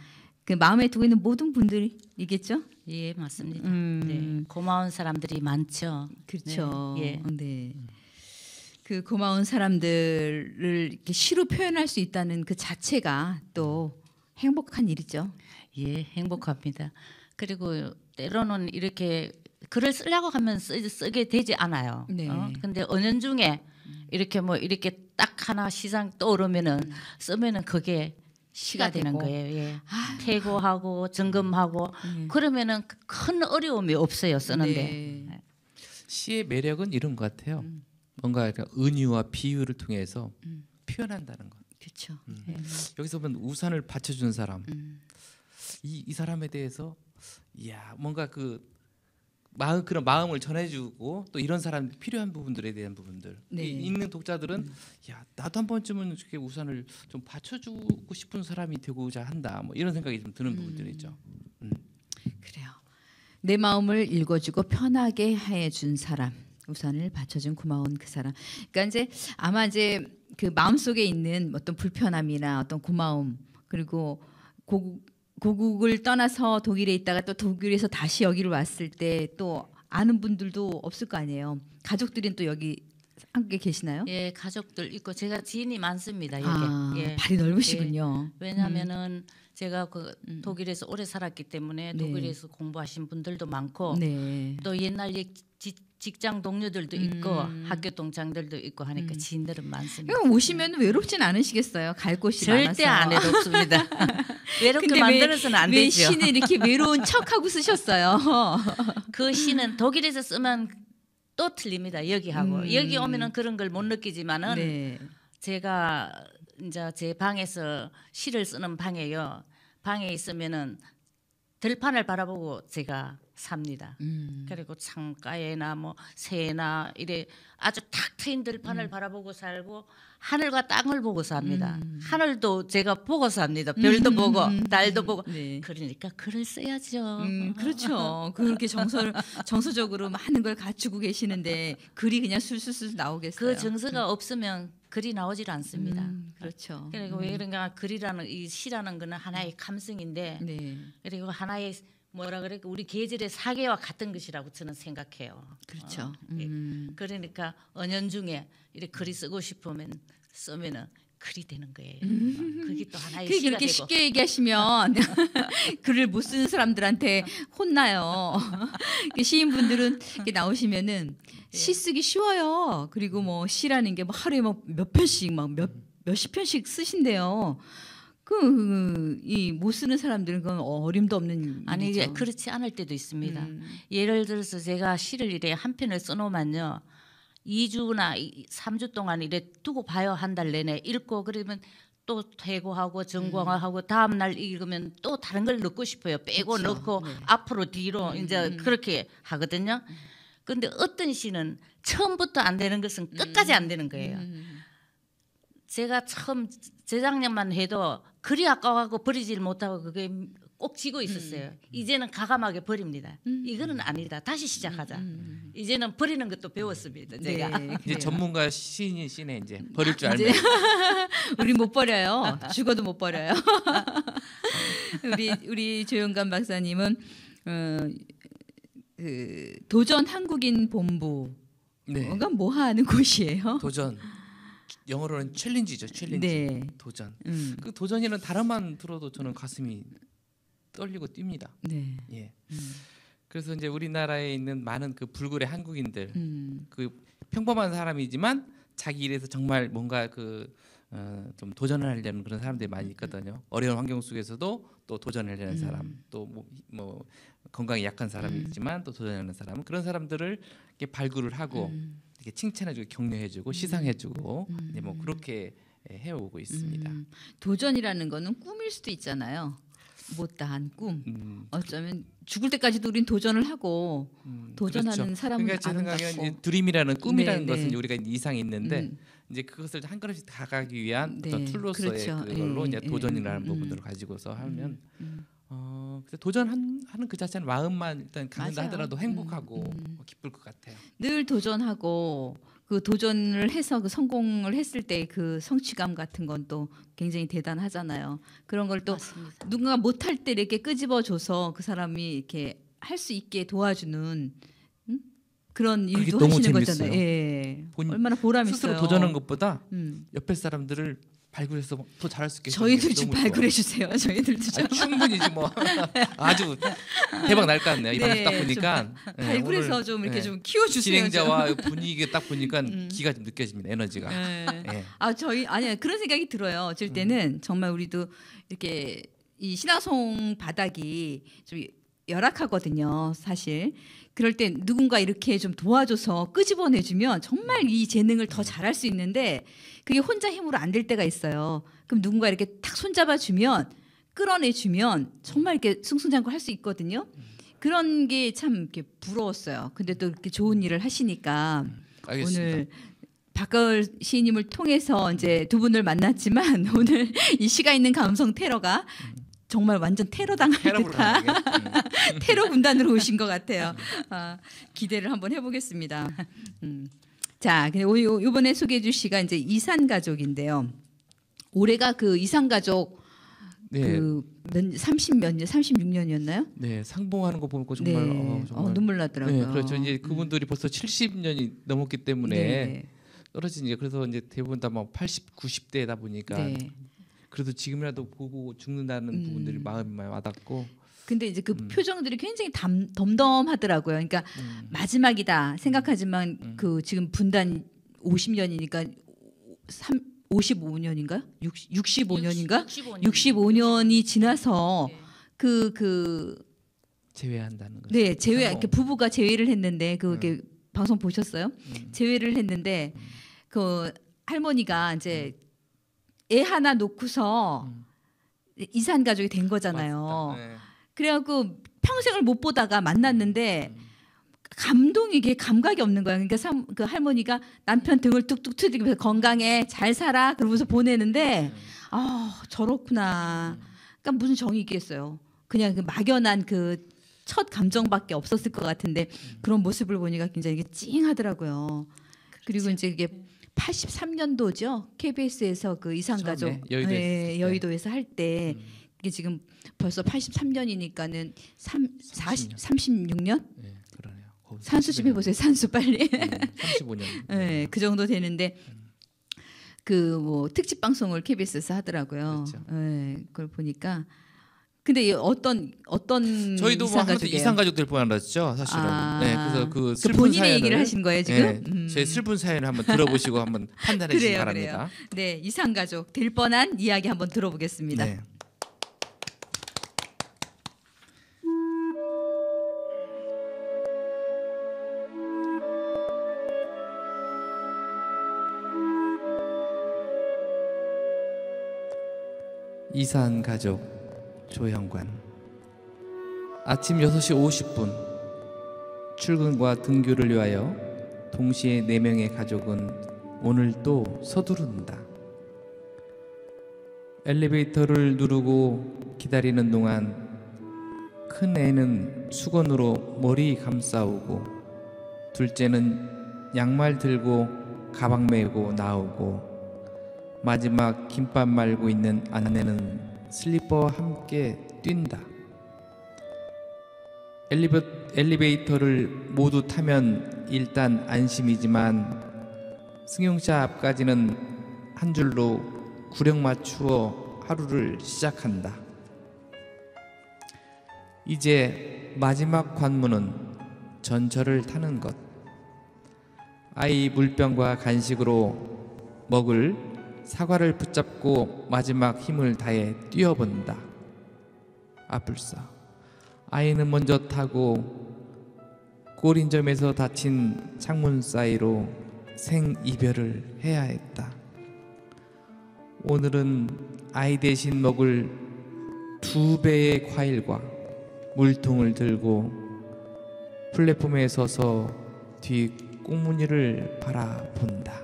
그 마음에 두고 있는 모든 분들이겠죠? 예, 맞습니다. 네, 고마운 사람들이 많죠. 그렇죠. 네, 예. 네. 그 고마운 사람들을 이렇게 시로 표현할 수 있다는 그 자체가 또 행복한 일이죠. 예, 행복합니다. 그리고 때로는 이렇게 글을 쓰려고 하면 쓰게 되지 않아요. 네. 근데 은연중에 이렇게 뭐 이렇게 딱 하나 시상 떠오르면은 쓰면은 그게 시가 되는 되고. 거예요. 예. 퇴고하고 점검하고 그러면은 큰 어려움이 없어요 쓰는데. 네. 시의 매력은 이런 것 같아요. 뭔가 약간 은유와 비유를 통해서 표현한다는 것. 그렇죠. 여기서 보면 우산을 받쳐준 사람, 이 사람에 대해서 이야 뭔가 그 그런 마음을 전해주고 또 이런 사람 필요한 부분들에 대한 부분들 네. 읽는 독자들은 야 나도 한 번쯤은 이렇게 우산을 좀 받쳐주고 싶은 사람이 되고자 한다. 뭐 이런 생각이 좀 드는 부분들이 있죠. 그래요. 내 마음을 읽어주고 편하게 해준 사람, 우산을 받쳐준 고마운 그 사람. 그러니까 이제 아마 이제 그 마음 속에 있는 어떤 불편함이나 어떤 고마움 그리고 고국을 떠나서 독일에 있다가 또 독일에서 다시 여기를 왔을 때 또 아는 분들도 없을 거 아니에요. 가족들은 또 여기 한국에 계시나요? 예, 가족들 있고 제가 지인이 많습니다. 여기. 아, 예. 발이 넓으시군요. 왜냐하면은 제가 그 독일에서 오래 살았기 때문에 네. 독일에서 공부하신 분들도 많고 네. 또 옛날 직장 동료들도 있고 학교 동창들도 있고 하니까 지인들은 많습니다. 이거 오시면 외롭진 않으시겠어요? 갈 곳이 절대 많아서. 안 해롭습니다. 외롭게 근데 만들어서는 안 왜 되죠. 시는 이렇게 외로운 척하고 쓰셨어요? 그 시는 독일에서 쓰면 또 틀립니다. 여기하고 여기 오면은 그런 걸 못 느끼지만은 네. 제가 이제 제 방에서 시를 쓰는 방에요. 방에 있으면은 들판을 바라보고 제가 삽니다. 그리고 창가에나 뭐 새나 이래 아주 탁 트인 들판을 바라보고 살고 하늘과 땅을 보고 삽니다. 하늘도 제가 보고 삽니다. 별도 보고 달도 보고. 네. 그러니까 글을 써야죠. 그렇죠. 그렇게 정서적으로 많은 걸 갖추고 계시는데 글이 그냥 술술술 나오겠어요. 그 정서가 없으면 글이 나오질 않습니다. 그렇죠. 그리고 왜 그런가 글이라는 이 시라는 거는 하나의 감성인데 네. 그리고 하나의 뭐라 그래 우리 계절의 사계와 같은 것이라고 저는 생각해요. 그렇죠. 예. 그러니까 은연중에 이렇게 글이 쓰고 싶으면 쓰면은 글이 되는 거예요. 그게 또 하나의 그게 시가 그렇게 되고. 쉽게 얘기하시면 글을 못 쓰는 사람들한테 혼나요. 시인분들은 이렇게 나오시면은 시 쓰기 쉬워요. 그리고 뭐 시라는 게 뭐 하루에 뭐 몇 편씩 막 몇십 편씩 쓰신대요. 이 못 쓰는 사람들은 그건 어림도 없는 아니 이게 일이죠. 그렇지 않을 때도 있습니다. 예를 들어서 제가 시를 이래 한 편을 써놓으면요. 2주나 3주 동안 이래 두고 봐요. 한 달 내내 읽고 그러면 또 퇴고하고 전공하고 다음 날 읽으면 또 다른 걸 넣고 싶어요. 빼고 그쵸. 넣고 네. 앞으로 뒤로 이제 그렇게 하거든요. 근데 어떤 시는 처음부터 안 되는 것은 끝까지 안 되는 거예요. 제가 처음 재작년만 해도 글이 아까워갖고 버리질 못하고 그게 꼭 지고 있었어요. 이제는 과감하게 버립니다. 이거는 아니다. 다시 시작하자. 이제는 버리는 것도 배웠습니다. 제가. 네, 이제 그래요. 전문가 시인이시네 이제 버릴 줄 이제 알면. 우리 못 버려요. 죽어도 못 버려요. 우리 조영관 박사님은 그 도전 한국인 본부가 네. 뭐 하는 곳이에요? 도전. 영어로는 챌린지죠. 챌린지. 네. 도전. 그 도전이라는 단어만 들어도 저는 가슴이 떨리고 뜁니다. 네. 예. 그래서 이제 우리나라에 있는 많은 그 불굴의 한국인들, 그 평범한 사람이지만 자기 일에서 정말 뭔가 좀 도전을 하려는 그런 사람들이 많이 있거든요. 어려운 환경 속에서도 또 도전을 하려는 사람, 또 뭐 건강이 약한 사람이지만 또 도전하는 사람, 그런 사람들을 이렇게 발굴을 하고 이렇게 칭찬해주고 격려해주고 시상해주고 이제 뭐 그렇게 해오고 있습니다. 도전이라는 거는 꿈일 수도 있잖아요. 못다한 꿈. 어쩌면 죽을 때까지도 우린 도전을 하고 도전하는 그렇죠. 사람은 그러니까 제 아름답고. 생각에는 드림이라는 꿈이라는 네, 것은 네. 우리가 이상이 있는데 이제 그것을 한 걸음씩 다가기 위한 네, 어떤 툴로서의 그렇죠. 그걸로 예, 이제 예, 도전이라는 부분들을 가지고서 하면 그래서 도전하는 그 자체는 마음만 일단 갖는다 맞아요. 하더라도 행복하고 기쁠 것 같아요. 늘 도전하고 그 도전을 해서 그 성공을 했을 때 그 성취감 같은 건 또 굉장히 대단하잖아요. 그런 걸 또 맞습니다. 누군가 못할 때 이렇게 끄집어줘서 그 사람이 이렇게 할 수 있게 도와주는 그런 그게 일도 너무 하시는 재밌어요. 거잖아요. 예. 본- 얼마나 보람 있어요. 스스로 도전하는 것보다 음. 옆에 사람들을 발굴해서 더 잘할 수 있게 저희들 좀 발굴해 주세요. 저희들도 좀 충분히지 뭐 아주 대박 날 것 같네요. 이 네, 방송 딱 보니까 예, 발굴해서 오늘, 좀 이렇게 예, 좀 키워주세요. 진행자와 분위기 딱 보니까 기가 좀 느껴집니다. 에너지가. 예. 예. 아 저희 아니야 그런 생각이 들어요. 어쩔 때는 정말 우리도 이렇게 이 신화송 바닥이 좀 열악하거든요. 사실 그럴 때 누군가 이렇게 좀 도와줘서 끄집어내주면 정말 이 재능을 더 잘할 수 있는데 그게 혼자 힘으로 안 될 때가 있어요. 그럼 누군가 이렇게 탁 손잡아주면 끌어내주면 정말 이렇게 승승장구 할 수 있거든요. 그런 게 참 이렇게 부러웠어요. 근데 또 이렇게 좋은 일을 하시니까 알겠습니다. 오늘 박가을 시인님을 통해서 이제 두 분을 만났지만 오늘 이 시가 있는 감성 테러가 정말 완전 테러 당할 테러로 듯한 가게. 테러 군단으로 오신 것 같아요. 아, 기대를 한번 해보겠습니다. 자, 근데 이번에 소개해줄 시가 이제 이산 가족인데요. 올해가 그 이산 가족 네, 그 30몇 년, 36년이었나요? 네 상봉하는 거 보고 정말 네, 정말 눈물 나더라고요. 네, 그렇죠. 이제 그분들이 벌써 70년이 넘었기 때문에 네, 떨어진 이제 그래서 이제 대부분 다 막 80, 90대다 보니까 네. 그래도 지금이라도 보고 죽는다는 부분들이 마음이 많이 와닿고 근데 이제 그 표정들이 굉장히 덤덤하더라고요. 그러니까 마지막이다 생각하지만 그 지금 분단 50년이니까 55년인가요? 65년인가? 65년이 지나서 그 제외한다는 거죠. 네, 제외 상봉. 이렇게 부부가 제외를 했는데 그게 방송 보셨어요? 제외를 했는데 그 할머니가 이제 애 하나 놓고서 이산 가족이 된 거잖아요. 맞다. 네. 그래갖고 평생을 못 보다가 만났는데 감동이 이게 감각이 없는 거야. 그러니까 그 할머니가 남편 등을 뚝뚝 트이면서 건강해 잘 살아 그러면서 보내는데 아 저렇구나. 그러니까 무슨 정이 있겠어요. 그냥 그 막연한 그 첫 감정밖에 없었을 것 같은데 그런 모습을 보니까 굉장히 이게 찡하더라고요. 그리고 이제 이게 83년도죠. KBS에서 그 이산가족 처음에 여의도에서 했을 때. 여의도에서 할 때 이게 지금 벌써 83년이니까는 36년? 네, 그러네요. 산수 좀 해보세요. 산수 빨리. 35년. 네, 그 정도 되는데 그 뭐 특집 방송을 KBS에서 하더라고요. 그렇죠. 네, 그걸 보니까 근데 이 어떤 저희도 뭐 이산가족이에요? 이산 가족 될 뻔했죠, 사실은. 아, 네, 그래서 그 그 슬픈 본인의 사연을 얘기를 하신 거예요 지금? 제 슬픈 사연을 한번 들어보시고 한번 판단해 주시기 그래요, 바랍니다. 그래요. 네, 이산가족 될 뻔한 이야기 한번 들어보겠습니다. 네. 이산 가족 조영관. 아침 6시 50분 출근과 등교를 위하여 동시에 4명의 가족은 오늘 또 서두른다. 엘리베이터를 누르고 기다리는 동안 큰 애는 수건으로 머리 감싸오고 둘째는 양말 들고 가방 메고 나오고 마지막 김밥 말고 있는 안내는 슬리퍼와 함께 뛴다. 엘리베이터를 모두 타면 일단 안심이지만 승용차 앞까지는 한 줄로 구령 맞추어 하루를 시작한다. 이제 마지막 관문은 전철을 타는 것. 아이 물병과 간식으로 먹을 사과를 붙잡고 마지막 힘을 다해 뛰어본다. 아뿔싸. 아이는 먼저 타고 골인점에서 닫힌 창문 사이로 생이별을 해야 했다. 오늘은 아이 대신 먹을 2배의 과일과 물통을 들고 플랫폼에 서서 뒤 꽁무니를 바라본다.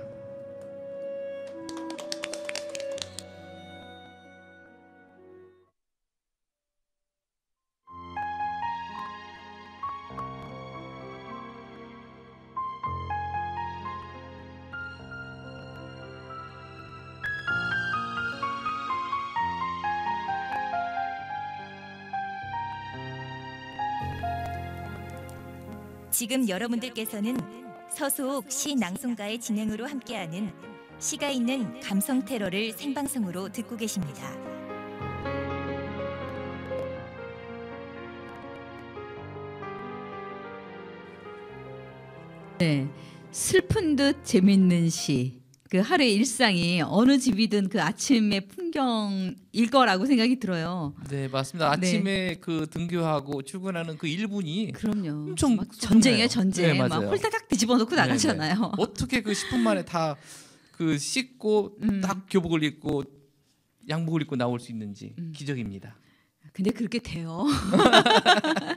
지금 여러분들께서는 서수옥 시 낭송가의 진행으로 함께하는 시가 있는 감성 테러를 생방송으로 듣고 계십니다. 네, 슬픈 듯 재밌는 시. 그 하루의 일상이 어느 집이든 그 아침의 풍경일 거라고 생각이 들어요. 네, 맞습니다. 아침에 그 등교하고 출근하는 그 1분이 그럼요. 엄청 막 전쟁이에요, 소중해요. 전쟁. 네, 막 맞아요. 홀다닥 뒤집어 놓고 네네. 나가잖아요. 어떻게 그 10분 만에 다 그 씻고 딱 교복을 입고 양복을 입고 나올 수 있는지 기적입니다. 근데 그렇게 돼요.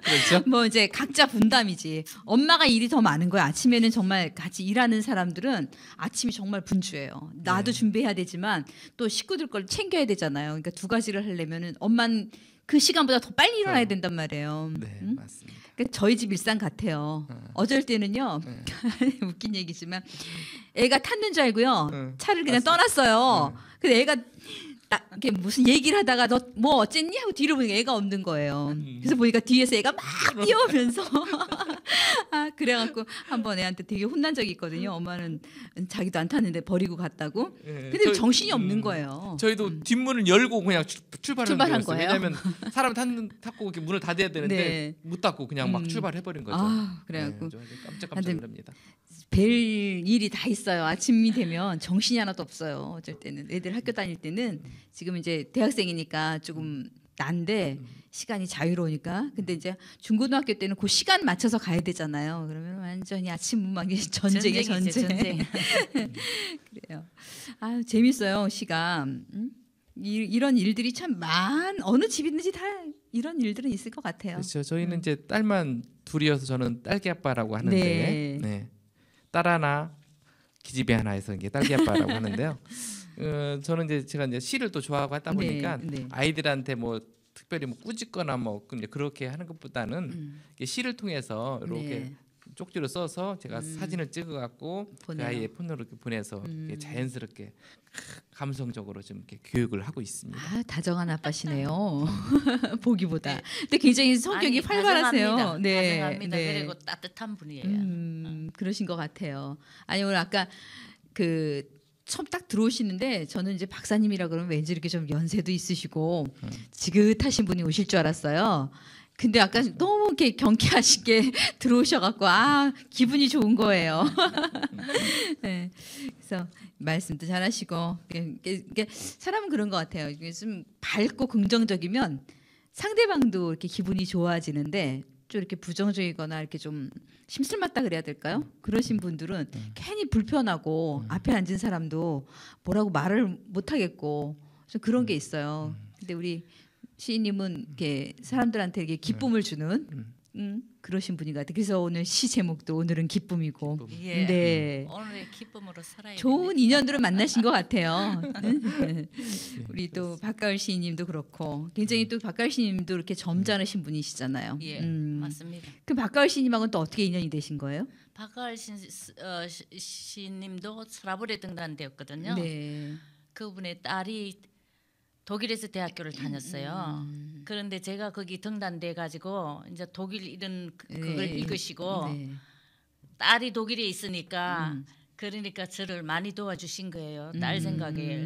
그렇죠? 뭐 이제 각자 분담이지. 엄마가 일이 더 많은 거야. 아침에는 정말 같이 일하는 사람들은 아침이 정말 분주해요. 나도 네. 준비해야 되지만 또 식구들 걸 챙겨야 되잖아요. 그러니까 두 가지를 하려면은 엄마는 그 시간보다 더 빨리 일어나야 된단 말이에요. 네, 응? 맞습니다. 그러니까 저희 집 일상 같아요. 어쩔 때는요. 웃긴 얘기지만 애가 탔는 줄 알고요. 차를 그냥 떠났어요. 근데 애가 딱 이렇게 무슨 얘기를 하다가 너 뭐 어쨌니 하고 뒤로 보니까 애가 없는 거예요. 그래서 보니까 뒤에서 애가 막 뛰어오면서 아 그래갖고 한번 애한테 되게 혼난 적이 있거든요. 엄마는 자기도 안 탔는데 버리고 갔다고. 네, 근데 저희- 정신이 없는 거예요. 저희도 뒷문을 열고 그냥 출발한 출발한 거였어요. 거예요? 왜냐하면 사람 탔고 이렇게 문을 닫아야 되는데 네. 못 닫고 그냥 막 출발해 버린 거죠. 아, 그래갖고. 네, 저 깜짝깜짝 하여튼 놀랍니다. 별 일이 다 있어요. 아침이 되면 정신이 하나도 없어요. 어쩔 때는 애들 학교 다닐 때는 지금 이제 대학생이니까 조금 난데 시간이 자유로우니까. 근데 이제 중고등학교 때는 그 시간 맞춰서 가야 되잖아요. 그러면 완전히 아침 문막이 전쟁이에요, 전쟁이죠, 전쟁. 그래요. 아 재밌어요 시가. 이런 일들이 참 어느 집이든지 다 이런 일들은 있을 것 같아요. 그렇죠. 저희는 이제 딸만 둘이어서 저는 딸기 아빠라고 하는데 네. 네. 딸 하나 기집애 하나 해서 이게 딸기 아빠라고 하는데요. 저는 이제 제가 이제 시를 또 좋아하고 하다 보니까 네. 아이들한테 뭐 특별히 뭐 꾸짖거나 뭐 이제 그렇게 하는 것보다는 이게 시를 통해서 이렇게 네. 쪽지로 써서 제가 사진을 찍어갖고 그 보내요. 아이의 폰으로 이렇게 보내서 이렇게 자연스럽게 감성적으로 좀 이렇게 교육을 하고 있습니다. 아 다정한 아빠시네요. 보기보다. 근데 굉장히 성격이 아니, 활발하세요. 다정합니다. 그리고 따뜻한 분이에요. 그러신 것 같아요. 아니 오늘 아까 그 처음 딱 들어오시는데 저는 이제 박사님이라 그러면 왠지 이렇게 좀 연세도 있으시고 지긋하신 분이 오실 줄 알았어요. 근데 아까 너무 이렇게 경쾌하시게 들어오셔갖고 아 기분이 좋은 거예요. 네, 그래서 말씀도 잘하시고 이게 사람은 그런 것 같아요. 이게 좀 밝고 긍정적이면 상대방도 이렇게 기분이 좋아지는데 좀 이렇게 부정적이거나 이렇게 좀 심술맞다 그래야 될까요? 그러신 분들은 괜히 불편하고 앞에 앉은 사람도 뭐라고 말을 못 하겠고 좀 그런 게 있어요. 근데 우리 시인님은 이렇게 사람들한테 이렇게 기쁨을 주는 그러신 분인 것 같아요. 그래서 오늘 시 제목도 오늘은 기쁨이고, 예. 네, 오늘의 기쁨으로 살아야 좋은 인연들을 만나신 것 같아요. 우리 또 박가을 시인님도 그렇고 굉장히 또 박가을 시인님도 이렇게 점잖으신 분이시잖아요. 예, 맞습니다. 그 박가을 시인님하고는 또 어떻게 인연이 되신 거예요? 박가을 시님도 서라벌에 등단되었거든요. 네. 그분의 딸이 독일에서 대학교를 다녔어요. 그런데 제가 거기 등단돼 가지고 이제 독일 이런 그걸 네. 읽으시고 네. 딸이 독일에 있으니까 그러니까 저를 많이 도와주신 거예요. 딸 생각에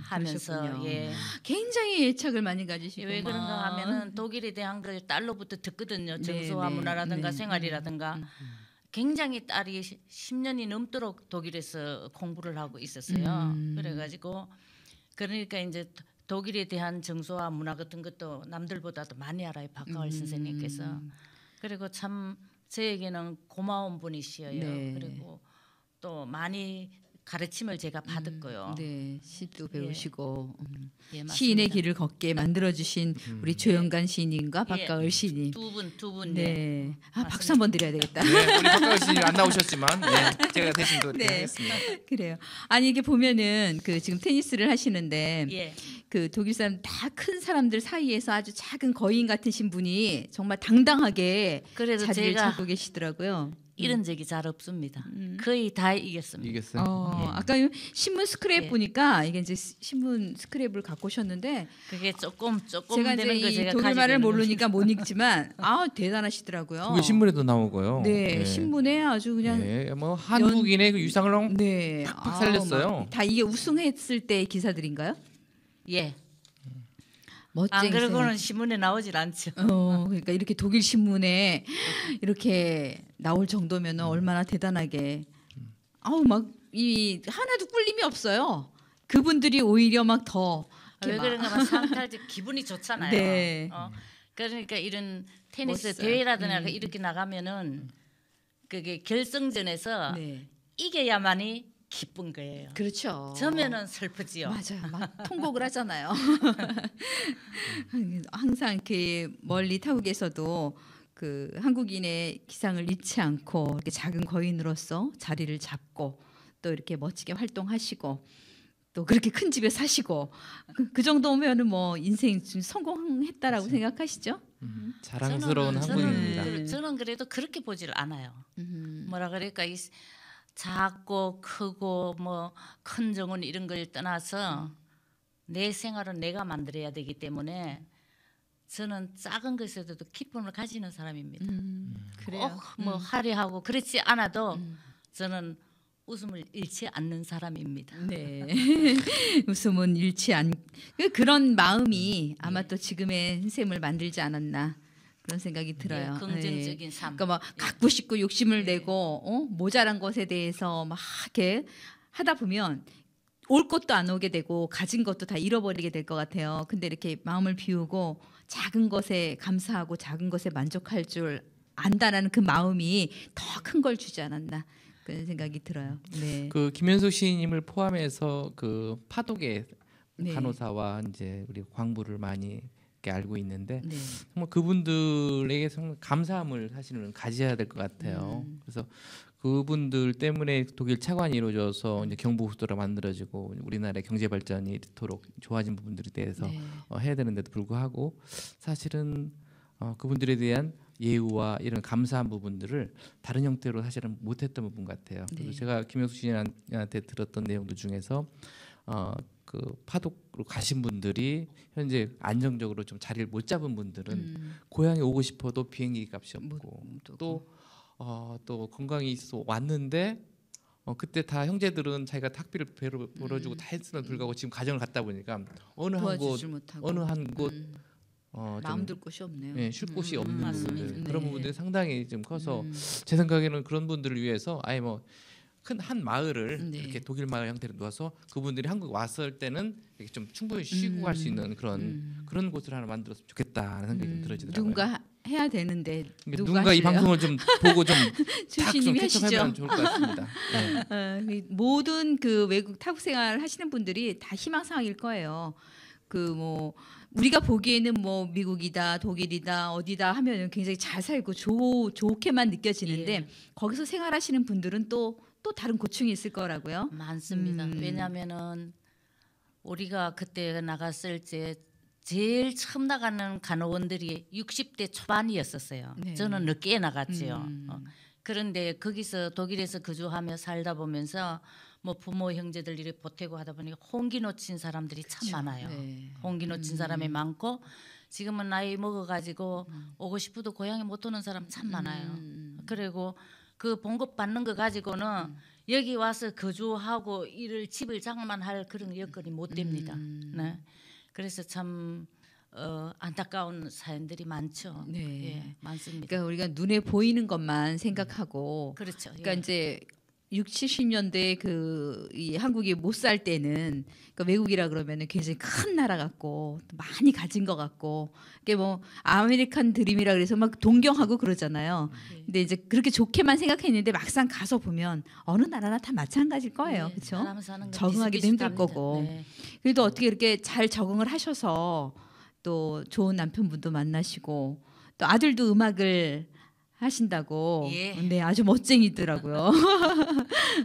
하면서 그러셨군요. 예. 굉장히 애착을 많이 가지시고 왜 그런가 하면은 독일에 대한 걸 딸로부터 듣거든요. 정서와 네, 문화라든가 네. 생활이라든가 굉장히 딸이 10년이 넘도록 독일에서 공부를 하고 있었어요. 그래가지고 그러니까 이제 독일에 대한 정서와 문화 같은 것도 남들보다도 많이 알아요. 박가을 선생님께서. 그리고 참 저에게는 고마운 분이시여요. 네. 그리고 또 많이 가르침을 제가 받았고요. 네, 시도 배우시고 예, 맞습니다. 시인의 길을 걷게 만들어주신 우리 조영간 시인님과 박가을 시인님. 두 분. 네, 아 박수 한번 드려야 되겠다. 네, 우리 박가을 씨안 나오셨지만 네, 제가 대신 또 이렇게 네. 하겠습니다. 그래요. 아니 이게 보면은 그 지금 테니스를 하시는데 예. 그 독일 사람 다 큰 사람들 사이에서 아주 작은 거인 같으신 분이 정말 당당하게 그래서 자리를 제가 잡고 계시더라고요. 이런 적이 잘 없습니다. 거의 다 이겼습니다. 이겼어요. 아까 신문 스크랩 예. 보니까 이게 이제 신문 스크랩을 갖고 오셨는데 그게 조금 제가 이제 되는 거 이 제가 독일 가지고 말을 있는 모르니까 못 읽지만 대단하시더라고요. 그게 신문에도 나오고요. 네, 신문에 아주 그냥 네, 뭐 한국인의 그 유상을 너무 네, 팍팍 살렸어요. 막 다 이게 우승했을 때 기사들인가요? 예. 멋쟁이. 안 그러고는 신문에 나오질 않죠. 그러니까 이렇게 독일 신문에 이렇게 나올 정도면 얼마나 대단하게. 막 이 하나도 꿀림이 없어요. 그분들이 오히려 막 더. 왜 그런가 막 상탈 때 기분이 좋잖아요. 네. 그러니까 이런 테니스 멋있어요. 대회라든가 이렇게 나가면은 그게 결승전에서 네. 이겨야만이 기쁜 거예요. 그렇죠. 저면은 슬프지요. 맞아요. 막 통곡을 하잖아요. 항상 이렇게 멀리 타국에서도 그 한국인의 기상을 잃지 않고 이렇게 작은 거인으로서 자리를 잡고 또 이렇게 멋지게 활동하시고 또 그렇게 큰 집에 사시고 그 정도면은 뭐 인생 좀 성공했다라고 생각하시죠? 자랑스러운 한국인입니다. 저는 그래도 그렇게 보질 않아요. 뭐라 그럴까 이 작고 크고 뭐 큰 정은 이런 걸 떠나서 내 생활은 내가 만들어야 되기 때문에 저는 작은 것에도 기쁨을 가지는 사람입니다. 그래요. 꼭 뭐 화려하고 그렇지 않아도 저는 웃음을 잃지 않는 사람입니다. 네. 웃음은 잃지 않. 그런 마음이 아마 또 지금의 선생님을 만들지 않았나 그런 생각이 들어요. 예, 긍정적인 삶. 그러니까 막 갖고 싶고 욕심을 내고 모자란 것에 대해서 막 이렇게 하다 보면 올 것도 안 오게 되고 가진 것도 다 잃어버리게 될 것 같아요. 근데 이렇게 마음을 비우고 작은 것에 감사하고 작은 것에 만족할 줄 안다라는 그 마음이 더 큰 걸 주지 않았나 그런 생각이 들어요. 네. 그 김현숙 시인님을 포함해서 그 파독의 네. 간호사와 이제 우리 광부를 많이 이렇게 알고 있는데 네. 정말 그분들에게 정말 감사함을 사실은 가져야 될 것 같아요. 그래서 그분들 때문에 독일 차관이 이루어져서 이제 경부고속도로가 만들어지고 우리나라의 경제 발전이 이토록 좋아진 부분들에 대해서 네. 해야 되는데도 불구하고 사실은 그분들에 대한 예우와 이런 감사한 부분들을 다른 형태로 사실은 못했던 부분 같아요. 그래서 네. 제가 김영숙 씨한테 들었던 내용들 중에서 그 파독으로 가신 분들이 현재 안정적으로 좀 자리를 못 잡은 분들은 고향에 오고 싶어도 비행기 값이 없고 또 건강이 있어 왔는데 그때 다 형제들은 자기가 학비를 배로 벌어주고 다 했음에도 불구하고 지금 가정을 갖다 보니까 어느 한 곳 마음 둘 곳이 없네요. 네, 쉴 곳이 없는 맞습니다. 부분들 네. 그런 부분들이 상당히 좀 커서 제 생각에는 그런 분들을 위해서 아예 뭐 큰 한 마을을 네. 이렇게 독일 마을 형태로 놓아서 그분들이 한국 왔을 때는 이렇게 좀 충분히 쉬고 갈 수 있는 그런 곳을 하나 만들었으면 좋겠다는 생각이 좀 들어지더라고요. 누군가 해야 되는데 누군가 이 하실래요? 방송을 좀 보고 좀 출신님이 캐쳐하면 하시죠. 좋을 것 같습니다. 네. 모든 그 외국 타국 생활 하시는 분들이 다 희망사항일 거예요. 그 뭐 우리가 보기에는 뭐 미국이다, 독일이다, 어디다 하면 굉장히 잘 살고 좋게만 느껴지는데 예. 거기서 생활하시는 분들은 또 다른 고충이 있을 거라고요. 많습니다. 왜냐하면은 우리가 그때 나갔을 때 제일 처음 나가는 간호원들이 60대 초반이었었어요. 네. 저는 늦게 나갔지요. 그런데 거기서 독일에서 거주하며 살다 보면서 뭐 부모 형제들 이렇게 보태고 하다 보니까 홍기 놓친 사람들이 참 많아요. 네. 홍기 놓친 사람이 많고 지금은 나이 먹어가지고 오고 싶어도 고향에 못 오는 사람 참 많아요. 그리고 그 봉급 받는 거 가지고는 여기 와서 거주하고 일을 집을 장만할 그런 여건이 못 됩니다. 네. 그래서 참 안타까운 사연들이 많죠. 네. 예, 많습니다. 그러니까 우리가 눈에 보이는 것만 생각하고 그렇죠. 그러니까 예. 이제 60, 70년대 이 한국이 못 살 때는 그러니까 외국이라 그러면은 굉장히 큰 나라 같고 많이 가진 것 같고 이게 뭐 아메리칸 드림이라 그래서 막 동경하고 그러잖아요. 근데 이제 그렇게 좋게만 생각했는데 막상 가서 보면 어느 나라나 다 마찬가지일 거예요. 네, 그렇죠? 사람 사는 건 적응하기도 힘들 비슷비슷합니다. 거고. 네. 그래도 어떻게 이렇게 잘 적응을 하셔서 또 좋은 남편분도 만나시고 또 아들도 음악을 하신다고. 예. 네, 아주 멋쟁이더라고요.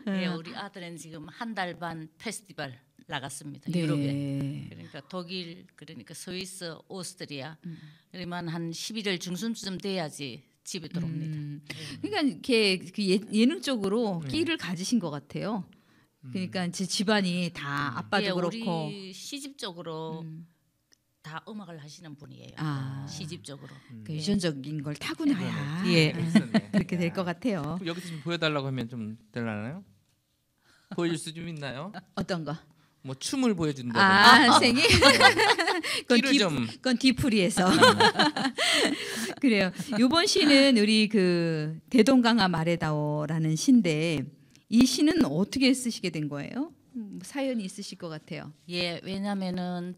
예, 우리 아들은 지금 한 달 반 페스티벌 나갔습니다. 네. 유럽에. 그러니까 독일, 그러니까 스위스, 오스트리아. 그러면 한 11월 중순쯤 돼야지 집에 들어옵니다. 그러니까 이렇게 그 예능적으로 끼를 가지신 것 같아요. 그러니까 제 집안이 다 아빠도 예, 그렇고 우리 시집 쪽으로 다 음악을 하시는 분이에요. 아. 시집 쪽으로. 그 유전적인 걸 타고나야 예. 그렇게 될 것 같아요. 그럼 여기서 좀 보여달라고 하면 좀 되나요? 보여줄 수 좀 있나요? 어떤 거? 뭐 춤을 보여준다든지 아, 선생님. 끼를 좀 그건 뒤풀이에서. 그래요. 이번 시는 우리 그 대동강아 말해다오라는 시인데 이 시는 어떻게 쓰시게 된 거예요? 사연이 있으실 것 같아요. 예, 왜냐면은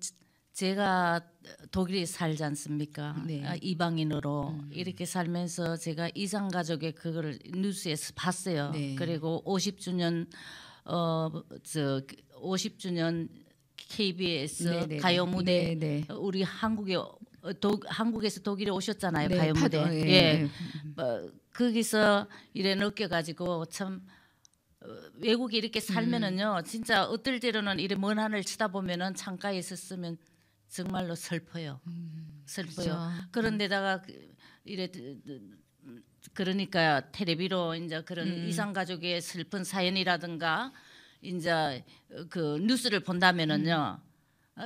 제가 독일에 살지 않습니까? 네. 이방인으로 이렇게 살면서 제가 이상 가족의 그거를 뉴스에서 봤어요. 네. 그리고 50주년 50주년 KBS 네네네. 가요 무대 네네. 우리 한국에서 독일에 오셨잖아요. 네, 가요 무대. 파도, 예. 예. 거기서 이래 느껴가지고 참 외국에 이렇게 살면은요 진짜 어떨 때로는 이래 먼 하늘 쳐다보면은 창가에 있었으면 정말로 슬퍼요. 슬퍼요. 그렇죠. 그런데다가 이래 그러니까 텔레비로 이제 그런 이상 가족의 슬픈 사연이라든가 이제 그 뉴스를 본다면은요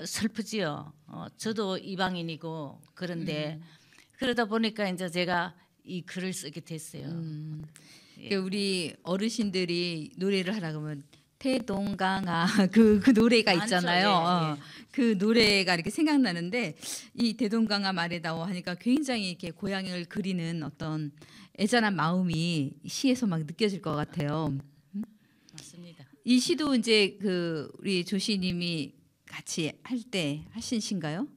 슬프지요. 저도 이방인이고 그런데 그러다 보니까 이제 제가 이 글을 쓰게 됐어요. 그러니까 우리 어르신들이 노래를 하라 그러면 태동강아 그 노래가 많죠. 있잖아요. 예, 예. 그 노래가 이렇게 생각나는데 이 대동강아 말해다오 하니까 굉장히 이렇게 고향을 그리는 어떤 애잔한 마음이 시에서 막 느껴질 것 같아요. 맞습니다. 이 시도 이제 그 우리 조시님이 같이 할 때 하신 시인가요?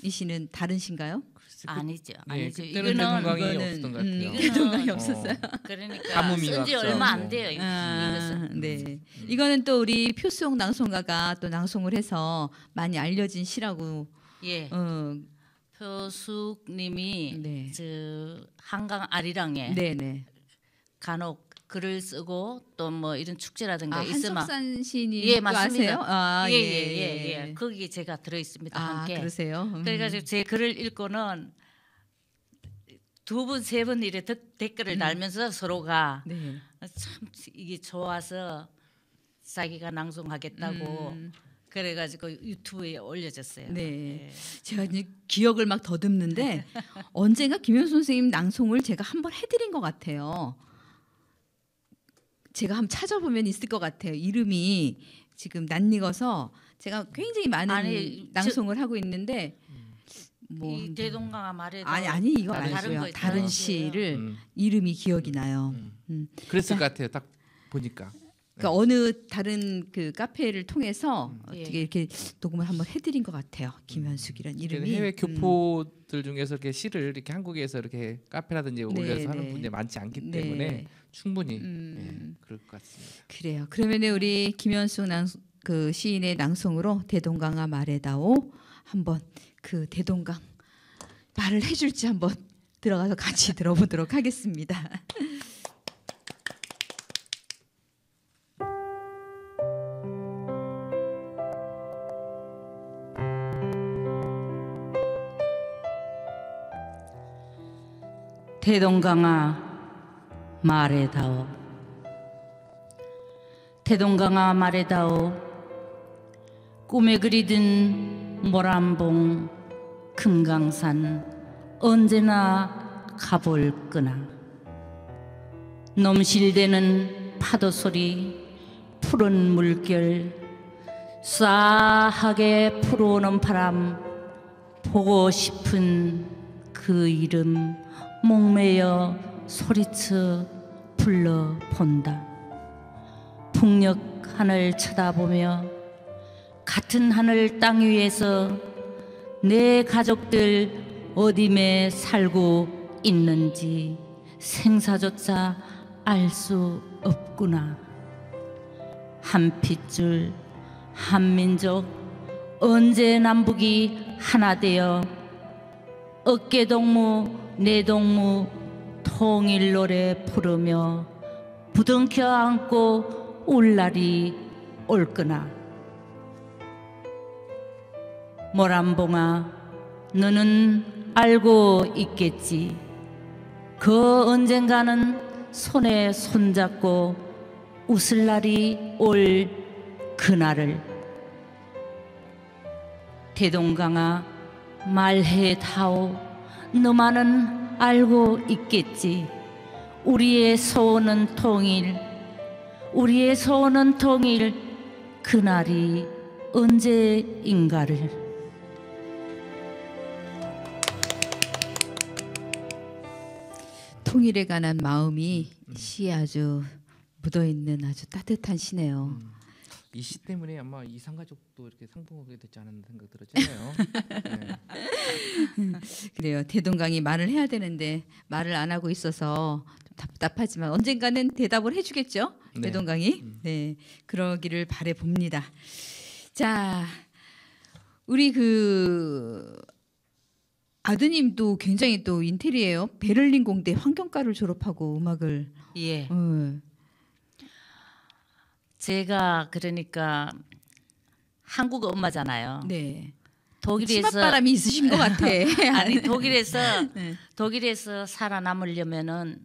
이 시는 다른 시인가요? 아니죠. 네, 아니죠. 그때는 이거는 대동강이 없었던 것 같아요. 대동강이 없었어요. 그러니까 가뭄이 쓴지 왔죠. 얼마 안 돼요. 네. 이거는 또 우리 표수옥 낭송가가 또 낭송을 해서 많이 알려진 시라고. 예. 어, 표숙님이 네. 저 한강 아리랑에 네네. 간혹 글을 쓰고 또 뭐 이런 축제라든가 아, 있으면 한석산 시인이 예 또 맞습니다. 아세요? 아, 예예예. 거기에 제가 들어 있습니다. 아, 함께. 그러세요? 그래가지고 제 글을 읽고는 두 번 세 번 이래 댓글을 달면서 서로가 네. 참 이게 좋아서 자기가 낭송하겠다고 그래가지고 유튜브에 올려졌어요. 네. 예. 제가 이제 기억을 막 더듬는데 언젠가 김현수 선생님 낭송을 제가 한번 해드린 것 같아요. 제가 한번 찾아보면 있을 것 같아요. 이름이 지금 낯익어서 제가 굉장히 많은 아니, 낭송을 하고 있는데 뭐 이 대동강아 말해도 아니 이거 다른 아니고요. 거, 다른 다른 시를 이름이 기억이 나요. 그랬을 것 같아요. 딱 보니까. 그러니까 어느 다른 그 카페를 통해서 예. 어떻게 이렇게 녹음을 한번 해드린 것 같아요. 김현숙이란 이름이. 해외 교포들 중에서 이렇게 시를 이렇게 한국에서 이렇게 카페라든지 올려서 네, 하는 네. 분들이 많지 않기 네. 때문에 충분히 그럴 것 같습니다. 그래요. 그러면은 우리 김현숙 그 시인의 낭송으로 대동강아 말해다오 한번 그 대동강 말을 해줄지 한번 들어가서 같이 들어보도록 하겠습니다. 대동강아 말해다오. 대동강아 말해다오. 꿈에 그리던 모란봉 금강산 언제나 가볼 거나. 넘실대는 파도 소리 푸른 물결 싸하게 불어오는 바람 보고 싶은 그 이름 목매여 소리쳐 불러본다. 북녘 하늘 쳐다보며 같은 하늘 땅 위에서 내 가족들 어디에 살고 있는지 생사조차 알 수 없구나. 한 핏줄 한 민족 언제 남북이 하나 되어 어깨 동무 내 동무 통일 노래 부르며 부둥켜 안고 울 날이 올 거나. 모란봉아 너는 알고 있겠지. 그 언젠가는 손에 손잡고 웃을 날이 올 그날을. 대동강아 말해다오. 너만은 알고 있겠지. 우리의 소원은 통일, 우리의 소원은 통일. 그날이 언제인가를. 통일에 관한 마음이 시에 아주 묻어있는 아주 따뜻한 시네요. 이 시 때문에 아마 이산가족도 이렇게 상봉하게 되지 않았나 생각 들었잖아요. 네. 그래요. 대동강이 말을 해야 되는데 말을 안 하고 있어서 좀 답답하지만 언젠가는 대답을 해주겠죠. 네. 대동강이. 네, 그러기를 바래 봅니다. 자, 우리 그 아드님도 굉장히 또 인테리어예요. 베를린 공대 환경과를 졸업하고 음악을. 예. 제가 그러니까 한국 엄마잖아요. 네. 독일에서 치맛바람이 있으신 것 같아. 아니 독일에서 네. 독일에서 살아남으려면은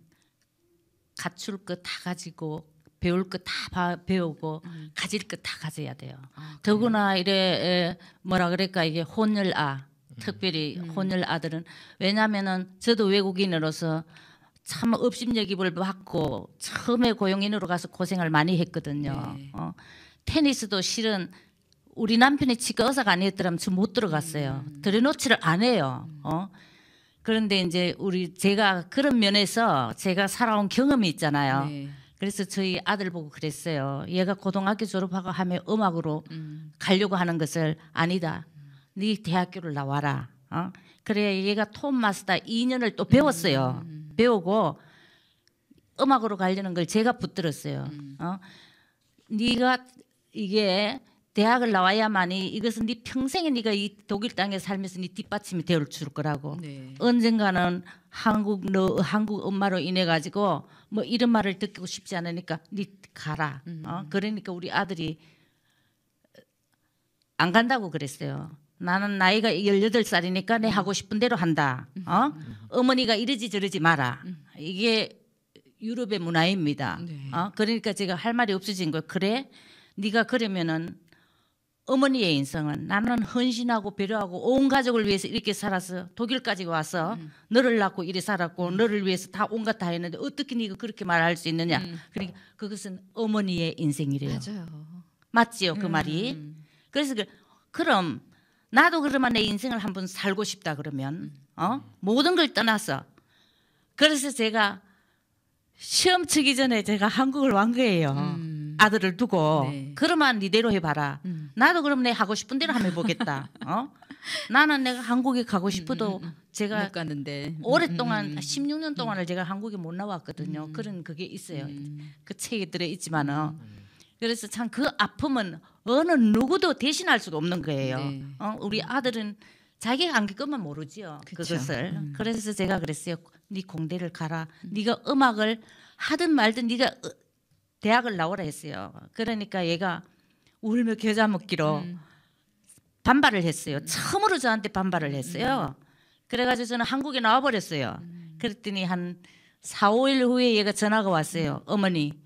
갖출 거 다 가지고 배울 거 다 배우고 가질 거 다 가져야 돼요. 더구나 이래 뭐라 그럴까 이게 혼혈아 특별히 혼혈 아들은 왜냐하면은 저도 외국인으로서 참 업신여기를 받고 처음에 고용인으로 가서 고생을 많이 했거든요. 네. 테니스도 실은 우리 남편이 치과 의사가 아니었더라면 저 못 들어갔어요. 들여놓지를 안 해요. 그런데 이제 제가 그런 면에서 제가 살아온 경험이 있잖아요. 네. 그래서 저희 아들 보고 그랬어요. 얘가 고등학교 졸업하고 하면 음악으로 가려고 하는 것을 아니다. 네 대학교를 나와라. 그래야 얘가 톤 마스터 2년을 또 배웠어요. 배우고 음악으로 가려는 걸 제가 붙들었어요. 네가 이게 대학을 나와야만이 이것은 네 평생에 네가 이 독일 땅에 살면서 네 뒷받침이 되어 줄 거라고. 네. 언젠가는 한국 엄마로 인해 가지고 뭐 이런 말을 듣고 싶지 않으니까 네 가라. 그러니까 우리 아들이 안 간다고 그랬어요. 나는 나이가 18살이니까 내 하고 싶은 대로 한다. 어머니가 이러지 저러지 마라. 이게 유럽의 문화입니다. 네. 그러니까 제가 할 말이 없어진 거예요. 그래? 네가 그러면은 어머니의 인생은 나는 헌신하고 배려하고 온 가족을 위해서 이렇게 살아서 독일까지 와서 너를 낳고 이래 살았고 너를 위해서 다 온갖 다 했는데 어떻게 네가 그렇게 말할 수 있느냐. 그러니까 그것은 어머니의 인생이래요. 맞아요. 맞지요 그 말이. 그래서 그럼 나도 그러면 내 인생을 한번 살고 싶다 그러면 모든 걸 떠나서 그래서 제가 시험 치기 전에 제가 한국을 온 거예요. 아들을 두고. 네. 그러면 니대로 해봐라. 나도 그럼 내 하고 싶은 대로 한번 해보겠다. 나는 내가 한국에 가고 싶어도 제가 못 가는데 오랫동안 16년 동안을 제가 한국에 못 나왔거든요. 그런 그게 있어요. 그 책에 들어있지만은 그래서 참 그 아픔은 어느 누구도 대신할 수가 없는 거예요. 네. 우리 아들은 자기가 안 겪으면 모르지요. 그쵸. 그것을. 그래서 제가 그랬어요. 네 공대를 가라. 네가 음악을 하든 말든 네가 대학을 나오라 했어요. 그러니까 얘가 울며 겨자 먹기로 반발을 했어요. 처음으로 저한테 반발을 했어요. 그래가지고 저는 한국에 나와버렸어요. 그랬더니 한 4, 5일 후에 얘가 전화가 왔어요. 어머니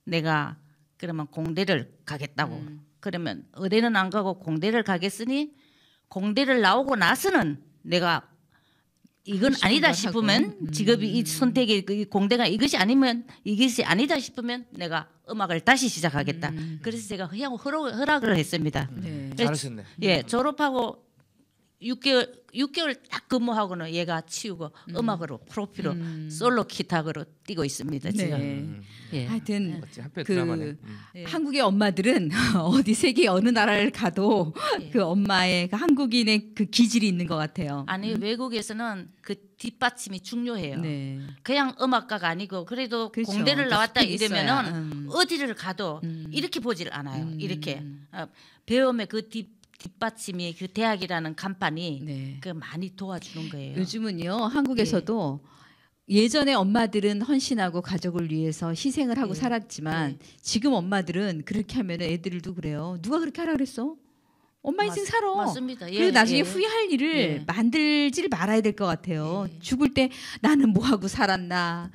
내가 그러면 공대를 가겠다고. 그러면 의대는 안 가고 공대를 가겠으니 공대를 나오고 나서는 내가 이건 아니다 싶으면 직업이 이 선택이 이 공대가 이것이 아니다 싶으면 내가 음악을 다시 시작하겠다. 그래서 제가 허락을 했습니다. 네. 잘하셨네. 예, 졸업하고 6개월 딱 근무하고는 얘가 치우고 음악으로 프로필로 솔로 기타로 뛰고 있습니다. 지금. 네. 예. 하여튼 멋지 한편 그 드라마네. 한국의 엄마들은 어디 세계 어느 나라를 가도 그 엄마의 그 한국인의 그 기질이 있는 것 같아요. 아니 외국에서는 그 뒷받침이 중요해요. 네. 그냥 음악가가 아니고 그래도 그렇죠. 공대를 그 나왔다 스펙이 이러면은 있어야. 어디를 가도 이렇게 보질 않아요. 이렇게 배움의 그 뒷받침이 그 대학이라는 간판이 네. 그 많이 도와주는 거예요. 요즘은요 한국에서도 예전에 엄마들은 헌신하고 가족을 위해서 희생을 하고 살았지만 지금 엄마들은 그렇게 하면 애들도 그래요. 누가 그렇게 하라 그랬어? 엄마 인생 살아. 맞습니다. 예, 그리고 나중에 예. 후회할 일을 예. 만들지를 말아야 될 것 같아요. 예. 죽을 때 나는 뭐 하고 살았나,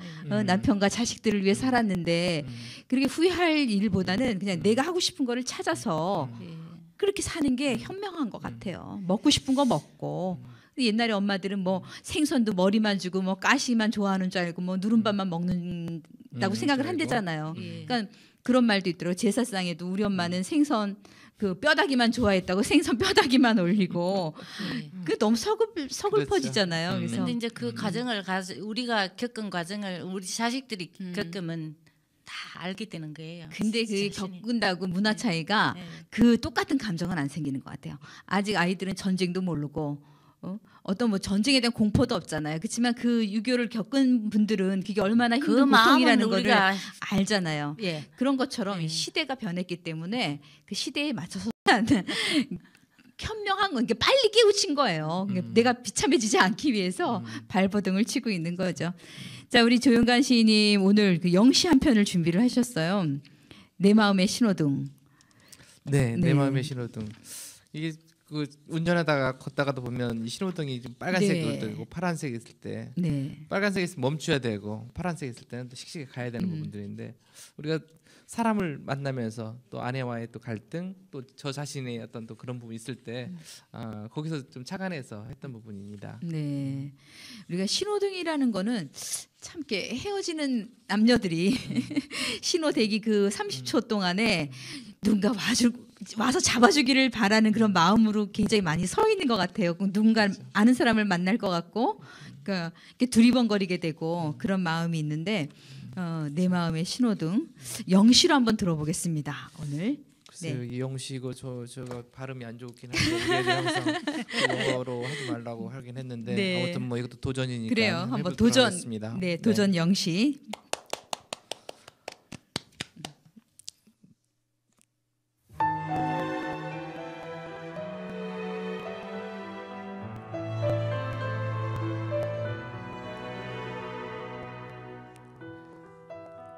남편과 자식들을 위해 살았는데 그렇게 후회할 일보다는 그냥 내가 하고 싶은 거를 찾아서 예. 그렇게 사는 게 현명한 것 같아요. 먹고 싶은 거 먹고. 옛날에 엄마들은 뭐 생선도 머리만 주고 뭐 가시만 좋아하는 줄 알고 뭐 누른밥만 먹는다고 생각을 알고. 한대잖아요. 예. 그러니까 그런 말도 있더라고요. 제사상에도 우리 엄마는 생선 그 뼈다귀만 좋아했다고 생선 뼈다귀만 올리고 예. 그 너무 서글퍼지잖아요. 그렇죠. 그래서 근데 이제 그 과정을 우리가 겪은 과정을 우리 자식들이 겪으면 다 알게 되는 거예요. 근데 그 자신이. 겪는다고 문화 차이가 예. 그 똑같은 감정은 안 생기는 것 같아요. 아직 아이들은 전쟁도 모르고 어떤 뭐 전쟁에 대한 공포도 없잖아요. 그렇지만 그 6.25를 겪은 분들은 그게 얼마나 그 힘든 마음은 고통이라는 거를 우리가 알잖아요. 예. 그런 것처럼 예. 이 시대가 변했기 때문에 그 시대에 맞춰서 현명한 건 이게 빨리 깨우친 거예요. 그러니까 내가 비참해지지 않기 위해서 발버둥을 치고 있는 거죠. 자, 우리 조용관 시인님 오늘 그 영시 한 편을 준비를 하셨어요. 내 마음의 신호등. 네, 네. 내 마음의 신호등. 이게 그 운전하다가 걷다가도 보면 이 신호등이 좀 빨간색으로 네. 되고 파란색 있을 때 네. 빨간색 있으면 멈춰야 되고 파란색 있을 때는 또 씩씩하게 가야 되는 부분들인데 우리가 사람을 만나면서 또 아내와의 또 갈등 또 저 자신의 어떤 또 그런 부분이 있을 때 거기서 좀 착안해서 했던 부분입니다. 네. 우리가 신호등이라는 거는 참 이렇게 헤어지는 남녀들이 신호 대기 그 30초 동안에 누군가 와서 잡아주기를 바라는 그런 마음으로 굉장히 많이 서 있는 것 같아요. 누군가 아는 사람을 만날 것 같고 그러니까 이렇게 두리번거리게 되고 그런 마음이 있는데 내 마음의 신호등 영시로 한번 들어보겠습니다. 오늘. 글쎄요, 네. 이영시고 저가 발음이 안 좋긴 한데 우리 애들 항상 영어로 하지 말라고 하긴 했는데 네. 아무튼 뭐 이것도 도전이니까 그래요. 한번 해보도록 도전. 하겠습니다. 네, 도전 영시.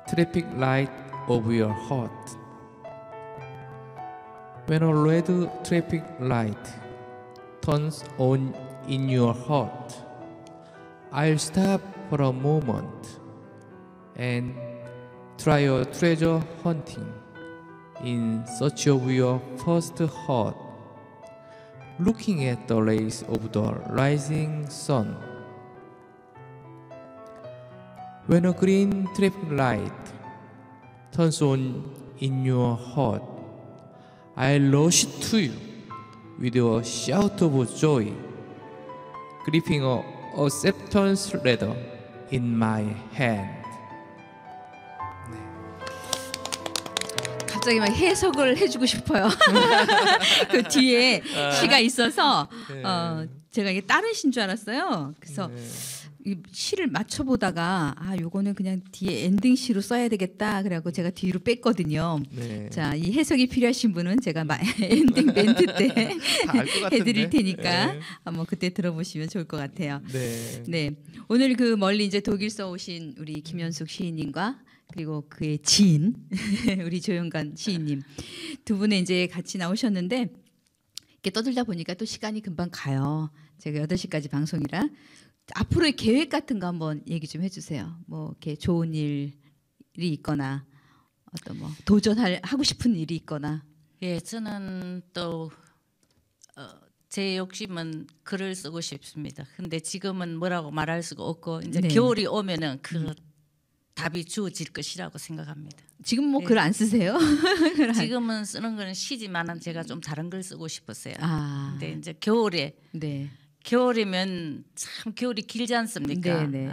Traffic light of your heart. When a red traffic light turns on in your heart, I'll stop for a moment and try a treasure hunting in search of your first heart, looking at the rays of the rising sun. When a green traffic light turns on in your heart, I rush to you with a shout of joy, gripping a acceptance letter in my hand. 갑자기 막 해석을 해주고 싶어요. 그 뒤에 시가 있어서 제가 이게 다른 시인 줄 알았어요. 그래서 이 시를 맞춰보다가 요거는 그냥 뒤에 엔딩 시로 써야 되겠다 그래갖고 제가 뒤로 뺐거든요. 네. 자, 이 해석이 필요하신 분은 제가 엔딩 멘트 때 다 알 것 같은데. 해드릴 테니까 네. 한번 그때 들어보시면 좋을 것 같아요. 네. 네, 오늘 그 멀리 이제 독일서 오신 우리 김현숙 시인님과 그리고 그의 지인 우리 조용관 시인님 두 분의 이제 같이 나오셨는데 이렇게 떠들다 보니까 또 시간이 금방 가요. 제가 8시까지 방송이라 앞으로의 계획 같은 거 한번 얘기 좀 해주세요. 뭐 이렇게 좋은 일이 있거나 어떤 뭐 하고 싶은 일이 있거나. 예, 저는 또 제 욕심은 글을 쓰고 싶습니다. 근데 지금은 뭐라고 말할 수가 없고 이제 네. 겨울이 오면은 그 답이 주어질 것이라고 생각합니다. 지금 뭐 네. 글 안 쓰세요? 지금은 쓰는 거는 시지만은 제가 좀 다른 글 쓰고 싶었어요. 근데 이제 네. 겨울이면 참 겨울이 길지 않습니까? 네.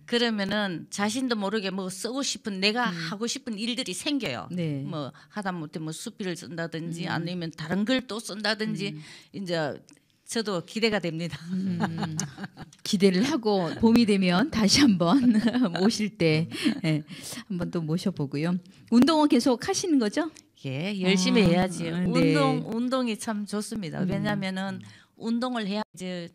그러면은 자신도 모르게 뭐 쓰고 싶은 내가 하고 싶은 일들이 생겨요. 네. 뭐 하다못해 뭐 수필을 쓴다든지 아니면 다른 글 또 쓴다든지 이제 저도 기대가 됩니다. 기대를 하고 봄이 되면 다시 한번 오실 때 한번 또 모셔보고요. 운동은 계속 하시는 거죠? 예, 열심히 해야지. 네. 운동이 참 좋습니다. 왜냐하면은 운동을 해야 이제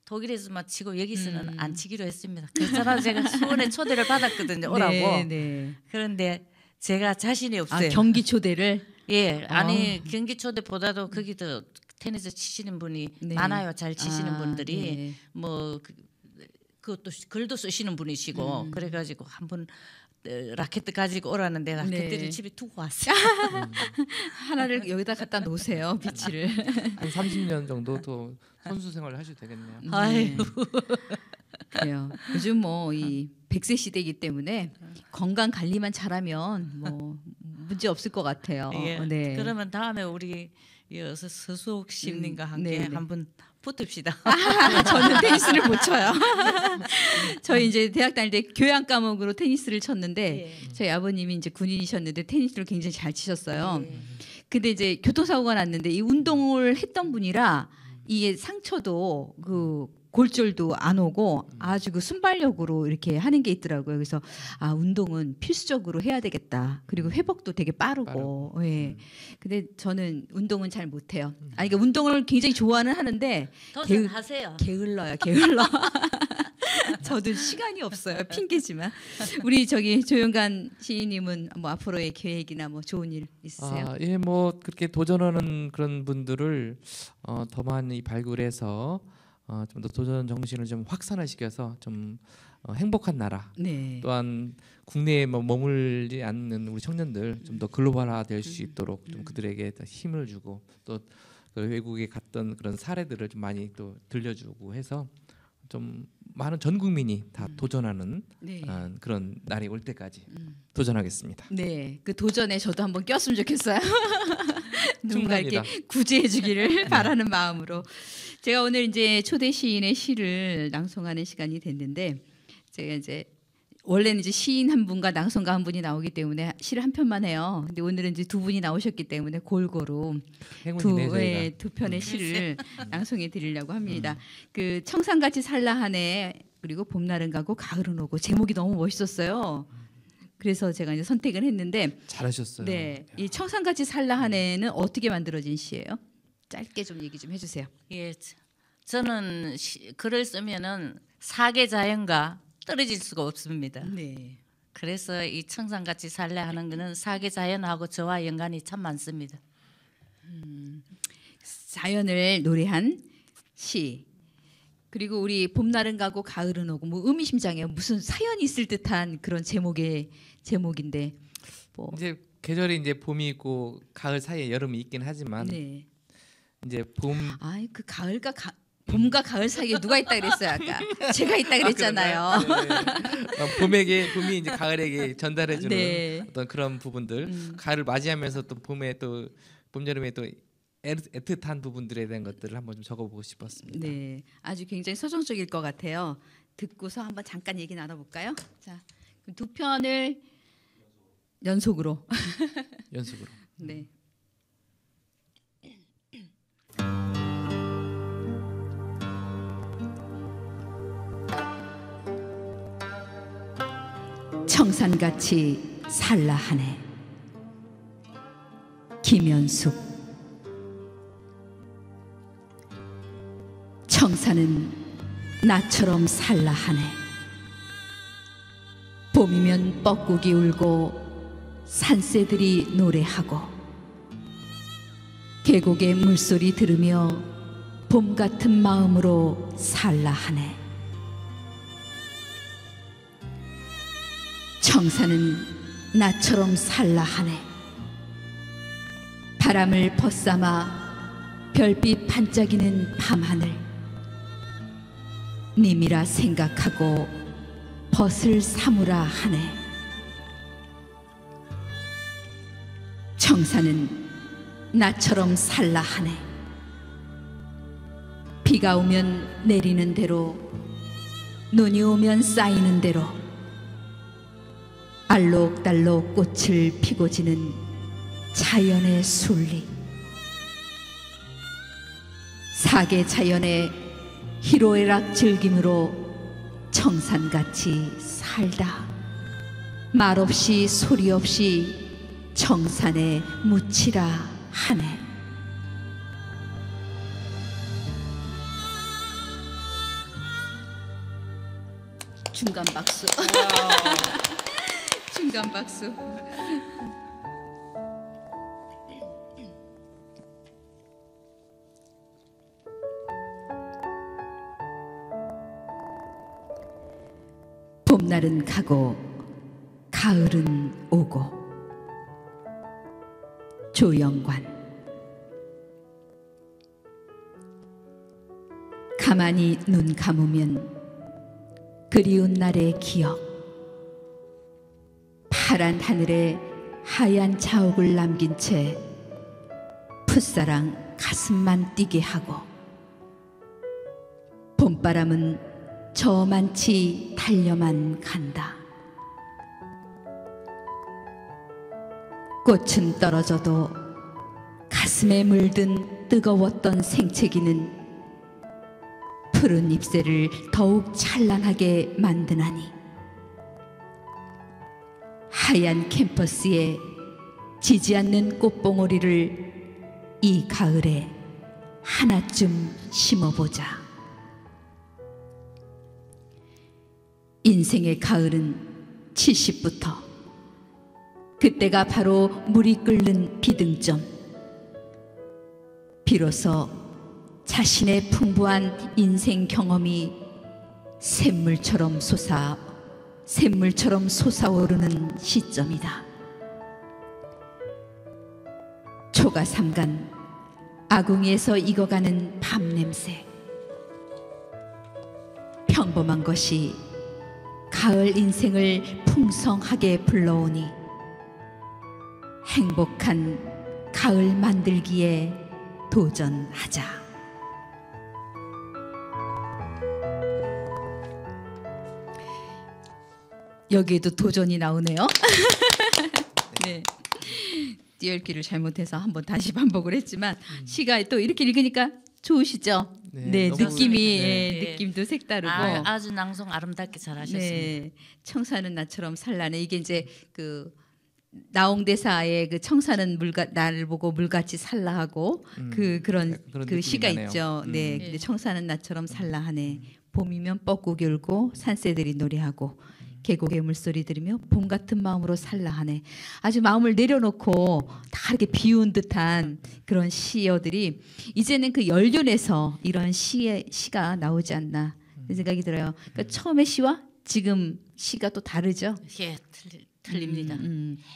독일에서만 치고 여기서는 안 치기로 했습니다. 그렇잖아 제가 수원에 초대를 받았거든요. 오라고. 네. 그런데 제가 자신이 없어요. 경기 초대를. 예, 아니 경기 초대보다도 거기 더 테니스 치시는 분이 네. 많아요. 잘 치시는 분들이 네. 뭐 그것도 글도 쓰시는 분이시고 그래가지고 한번 라켓 가지고 오라는데 라켓들을 네. 집에 두고 왔어요. 하나를 여기다 갖다 놓으세요. 비치를. 한 30년 정도 또 선수 생활을 하셔도 되겠네요. 아유. 그래요. 요즘 뭐 이 100세 시대이기 때문에 건강 관리만 잘하면 뭐 문제 없을 것 같아요. 예. 네. 그러면 다음에 우리 서수옥 씨님과 함께 네, 네. 한번 붙읍시다. 저는 테니스를 못 쳐요. 저희 이제 대학 다닐 때 교양 과목으로 테니스를 쳤는데 예. 저희 아버님이 이제 군인이셨는데 테니스를 굉장히 잘 치셨어요. 예. 근데 이제 교통사고가 났는데 이 운동을 했던 분이라 이게 상처도 그 골절도 안 오고 아주 그 순발력으로 이렇게 하는 게 있더라고요. 그래서 아 운동은 필수적으로 해야 되겠다. 그리고 회복도 되게 빠르고. 예. 근데 저는 운동은 잘 못해요. 아니 그러니까 운동을 굉장히 좋아는 하는데 도전하세요. 게을러요. 게을러. 저도 시간이 없어요. 핑계지만 우리 저기 조용관 시인님은 뭐 앞으로의 계획이나 뭐 좋은 일 있으세요? 예, 뭐 그렇게 도전하는 그런 분들을 더 많이 발굴해서 좀 더 도전 정신을 좀 확산화시켜서 좀 행복한 나라 네. 또한 국내에 뭐 머물지 않는 우리 청년들 좀 더 글로벌화 될 수 있도록 좀 그들에게 더 힘을 주고 또 그 외국에 갔던 그런 사례들을 좀 많이 또 들려주고 해서 좀 많은 전 국민이 다 도전하는 네. 그런 날이 올 때까지 도전하겠습니다. 네, 그 도전에 저도 한번 꼈으면 좋겠어요. 누군가 이렇게 충분합니다. 구제해주기를 바라는 마음으로 제가 오늘 이제 초대 시인의 시를 낭송하는 시간이 됐는데 제가 이제 원래는 이제 시인 한 분과 낭송가 한 분이 나오기 때문에 시를 한 편만 해요. 근데 오늘은 이제 두 분이 나오셨기 때문에 골고루 행운이네 저희가. 두 편의 시를 낭송해 드리려고 합니다. 그 청산같이 살라 하네 그리고 봄날은 가고 가을은 오고 제목이 너무 멋있었어요. 그래서 제가 이제 선택을 했는데 잘하셨어요. 네, 이 청산같이 살라 하네는 어떻게 만들어진 시예요? 짧게 좀 얘기 좀 해주세요. 예, 저는 글을 쓰면은 사계 자연과 떨어질 수가 없습니다. 네. 그래서 이 청산같이 살래 하는 거는 사계 자연하고 저와 연관이 참 많습니다. 자연을 노래한 시. 그리고 우리 봄날은 가고 가을은 오고 뭐 의미심장해요. 무슨 사연이 있을 듯한 그런 제목인데 뭐 이제 계절이 이제 봄이 있고 가을 사이에 여름이 있긴 하지만 네. 이제 봄 아이 그 가을과 봄과 가을 사이에 누가 있다 그랬어요 아까 제가 있다 그랬잖아요. 봄이 이제 가을에게 전달해주는 네. 어떤 그런 부분들 가을을 맞이하면서 또 봄에 또 봄 여름에 또 애틋한 부분들에 대한 것들을 한번 좀 적어보고 싶었습니다. 네, 아주 굉장히 서정적일 것 같아요. 듣고서 한번 잠깐 얘기 나눠볼까요? 자, 그럼 두 편을 연속으로. 연습으로. 네. 청산같이 살라 하네. 김연숙. 청산은 나처럼 살라 하네. 봄이면 뻐꾸기 울고 산새들이 노래하고 계곡의 물소리 들으며 봄 같은 마음으로 살라 하네. 청산은 나처럼 살라 하네. 바람을 벗삼아 별빛 반짝이는 밤하늘 님이라 생각하고 벗을 삼으라 하네. 청산은 나처럼 살라 하네. 비가 오면 내리는 대로 눈이 오면 쌓이는 대로 알록달록 꽃을 피고 지는 자연의 순리. 사계 자연의 희로애락 즐김으로 청산같이 살다 말없이 소리 없이 청산에 묻히라 하네. 중간 박수. 중간 박수. 봄날은 가고 가을은 오고. 조영관. 가만히 눈 감으면 그리운 날의 기억, 파란 하늘에 하얀 자욱을 남긴 채 풋사랑 가슴만 뛰게 하고, 봄바람은 저만치 달려만 간다. 꽃은 떨어져도 가슴에 물든 뜨거웠던 생채기는 푸른 잎새를 더욱 찬란하게 만드나니, 하얀 캠퍼스에 지지 않는 꽃봉오리를 이 가을에 하나쯤 심어보자. 인생의 가을은 70부터, 그때가 바로 물이 끓는 비등점. 비로소 자신의 풍부한 인생 경험이 샘물처럼 솟아오르는 시점이다. 초가 삼간 아궁이에서 익어가는 밤 냄새. 평범한 것이 가을 인생을 풍성하게 불러오니 행복한 가을 만들기에 도전하자. 여기에도 도전이 나오네요. 네. 띄엄기를 잘못해서 한번 다시 반복을 했지만 시가 또 이렇게 읽으니까 좋으시죠? 네, 너무 느낌이 네. 느낌도 색다르고 아주 낭송 아름답게 잘하셨습니다. 네, 청사는 나처럼 산란해. 이게 이제 그 나홍대사의 그 청사는 나를 보고 물같이 살라하고 그런 그 시가 나네요. 있죠. 네, 근데 청사는 나처럼 살라하네. 봄이면 뻐꾸기 울고 산새들이 노래하고 계곡의 물소리 들으며 봄 같은 마음으로 살라하네. 아주 마음을 내려놓고 다 이렇게 비운 듯한 그런 시어들이 이제는 그 연륜에서 이런 시가 나오지 않나 그런 생각이 들어요. 그러니까 처음의 시와 지금 시가 또 다르죠. 예, 틀립니다.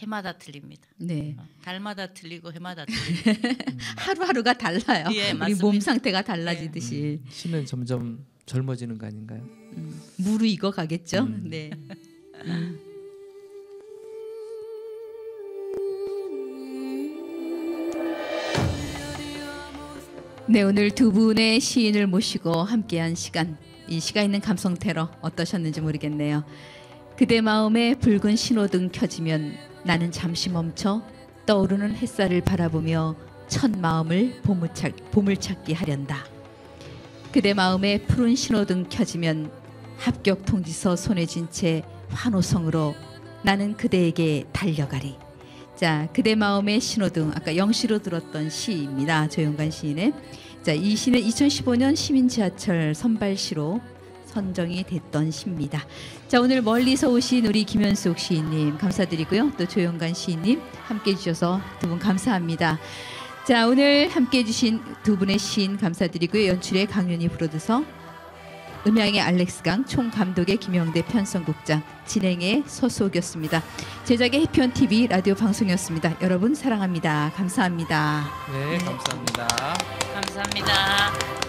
해마다 틀립니다. 네, 달마다 틀리고 해마다 틀리고. 하루하루가 달라요. 예, 우리 맞습니다. 몸 상태가 달라지듯이 시는 점점 젊어지는 거 아닌가요? 무르익어 가겠죠. 네. 네, 오늘 두 분의 시인을 모시고 함께한 시간, 이 시가 있는 감성 테러 어떠셨는지 모르겠네요. 그대 마음에 붉은 신호등 켜지면 나는 잠시 멈춰 떠오르는 햇살을 바라보며 첫 마음을 보물찾기 하련다. 그대 마음에 푸른 신호등 켜지면 합격 통지서 손에 쥔 채 환호성으로 나는 그대에게 달려가리. 자, 그대 마음의 신호등, 아까 영시로 들었던 시입니다. 조영관 시인의. 자, 이 시는 2015년 시민지하철 선발시로 선정이 됐던 시입니다. 자, 오늘 멀리서 오신 우리 김현숙 시인님 감사드리고요. 또 조영관 시인님 함께해 주셔서 두 분 감사합니다. 자, 오늘 함께해 주신 두 분의 시인 감사드리고요. 연출의 강윤희 프로듀서, 음향의 알렉스 강, 총감독의 김영대 편성국장, 진행의 서수옥이었습니다. 제작의 해피원 TV 라디오 방송이었습니다. 여러분 사랑합니다. 감사합니다. 네, 감사합니다. 감사합니다.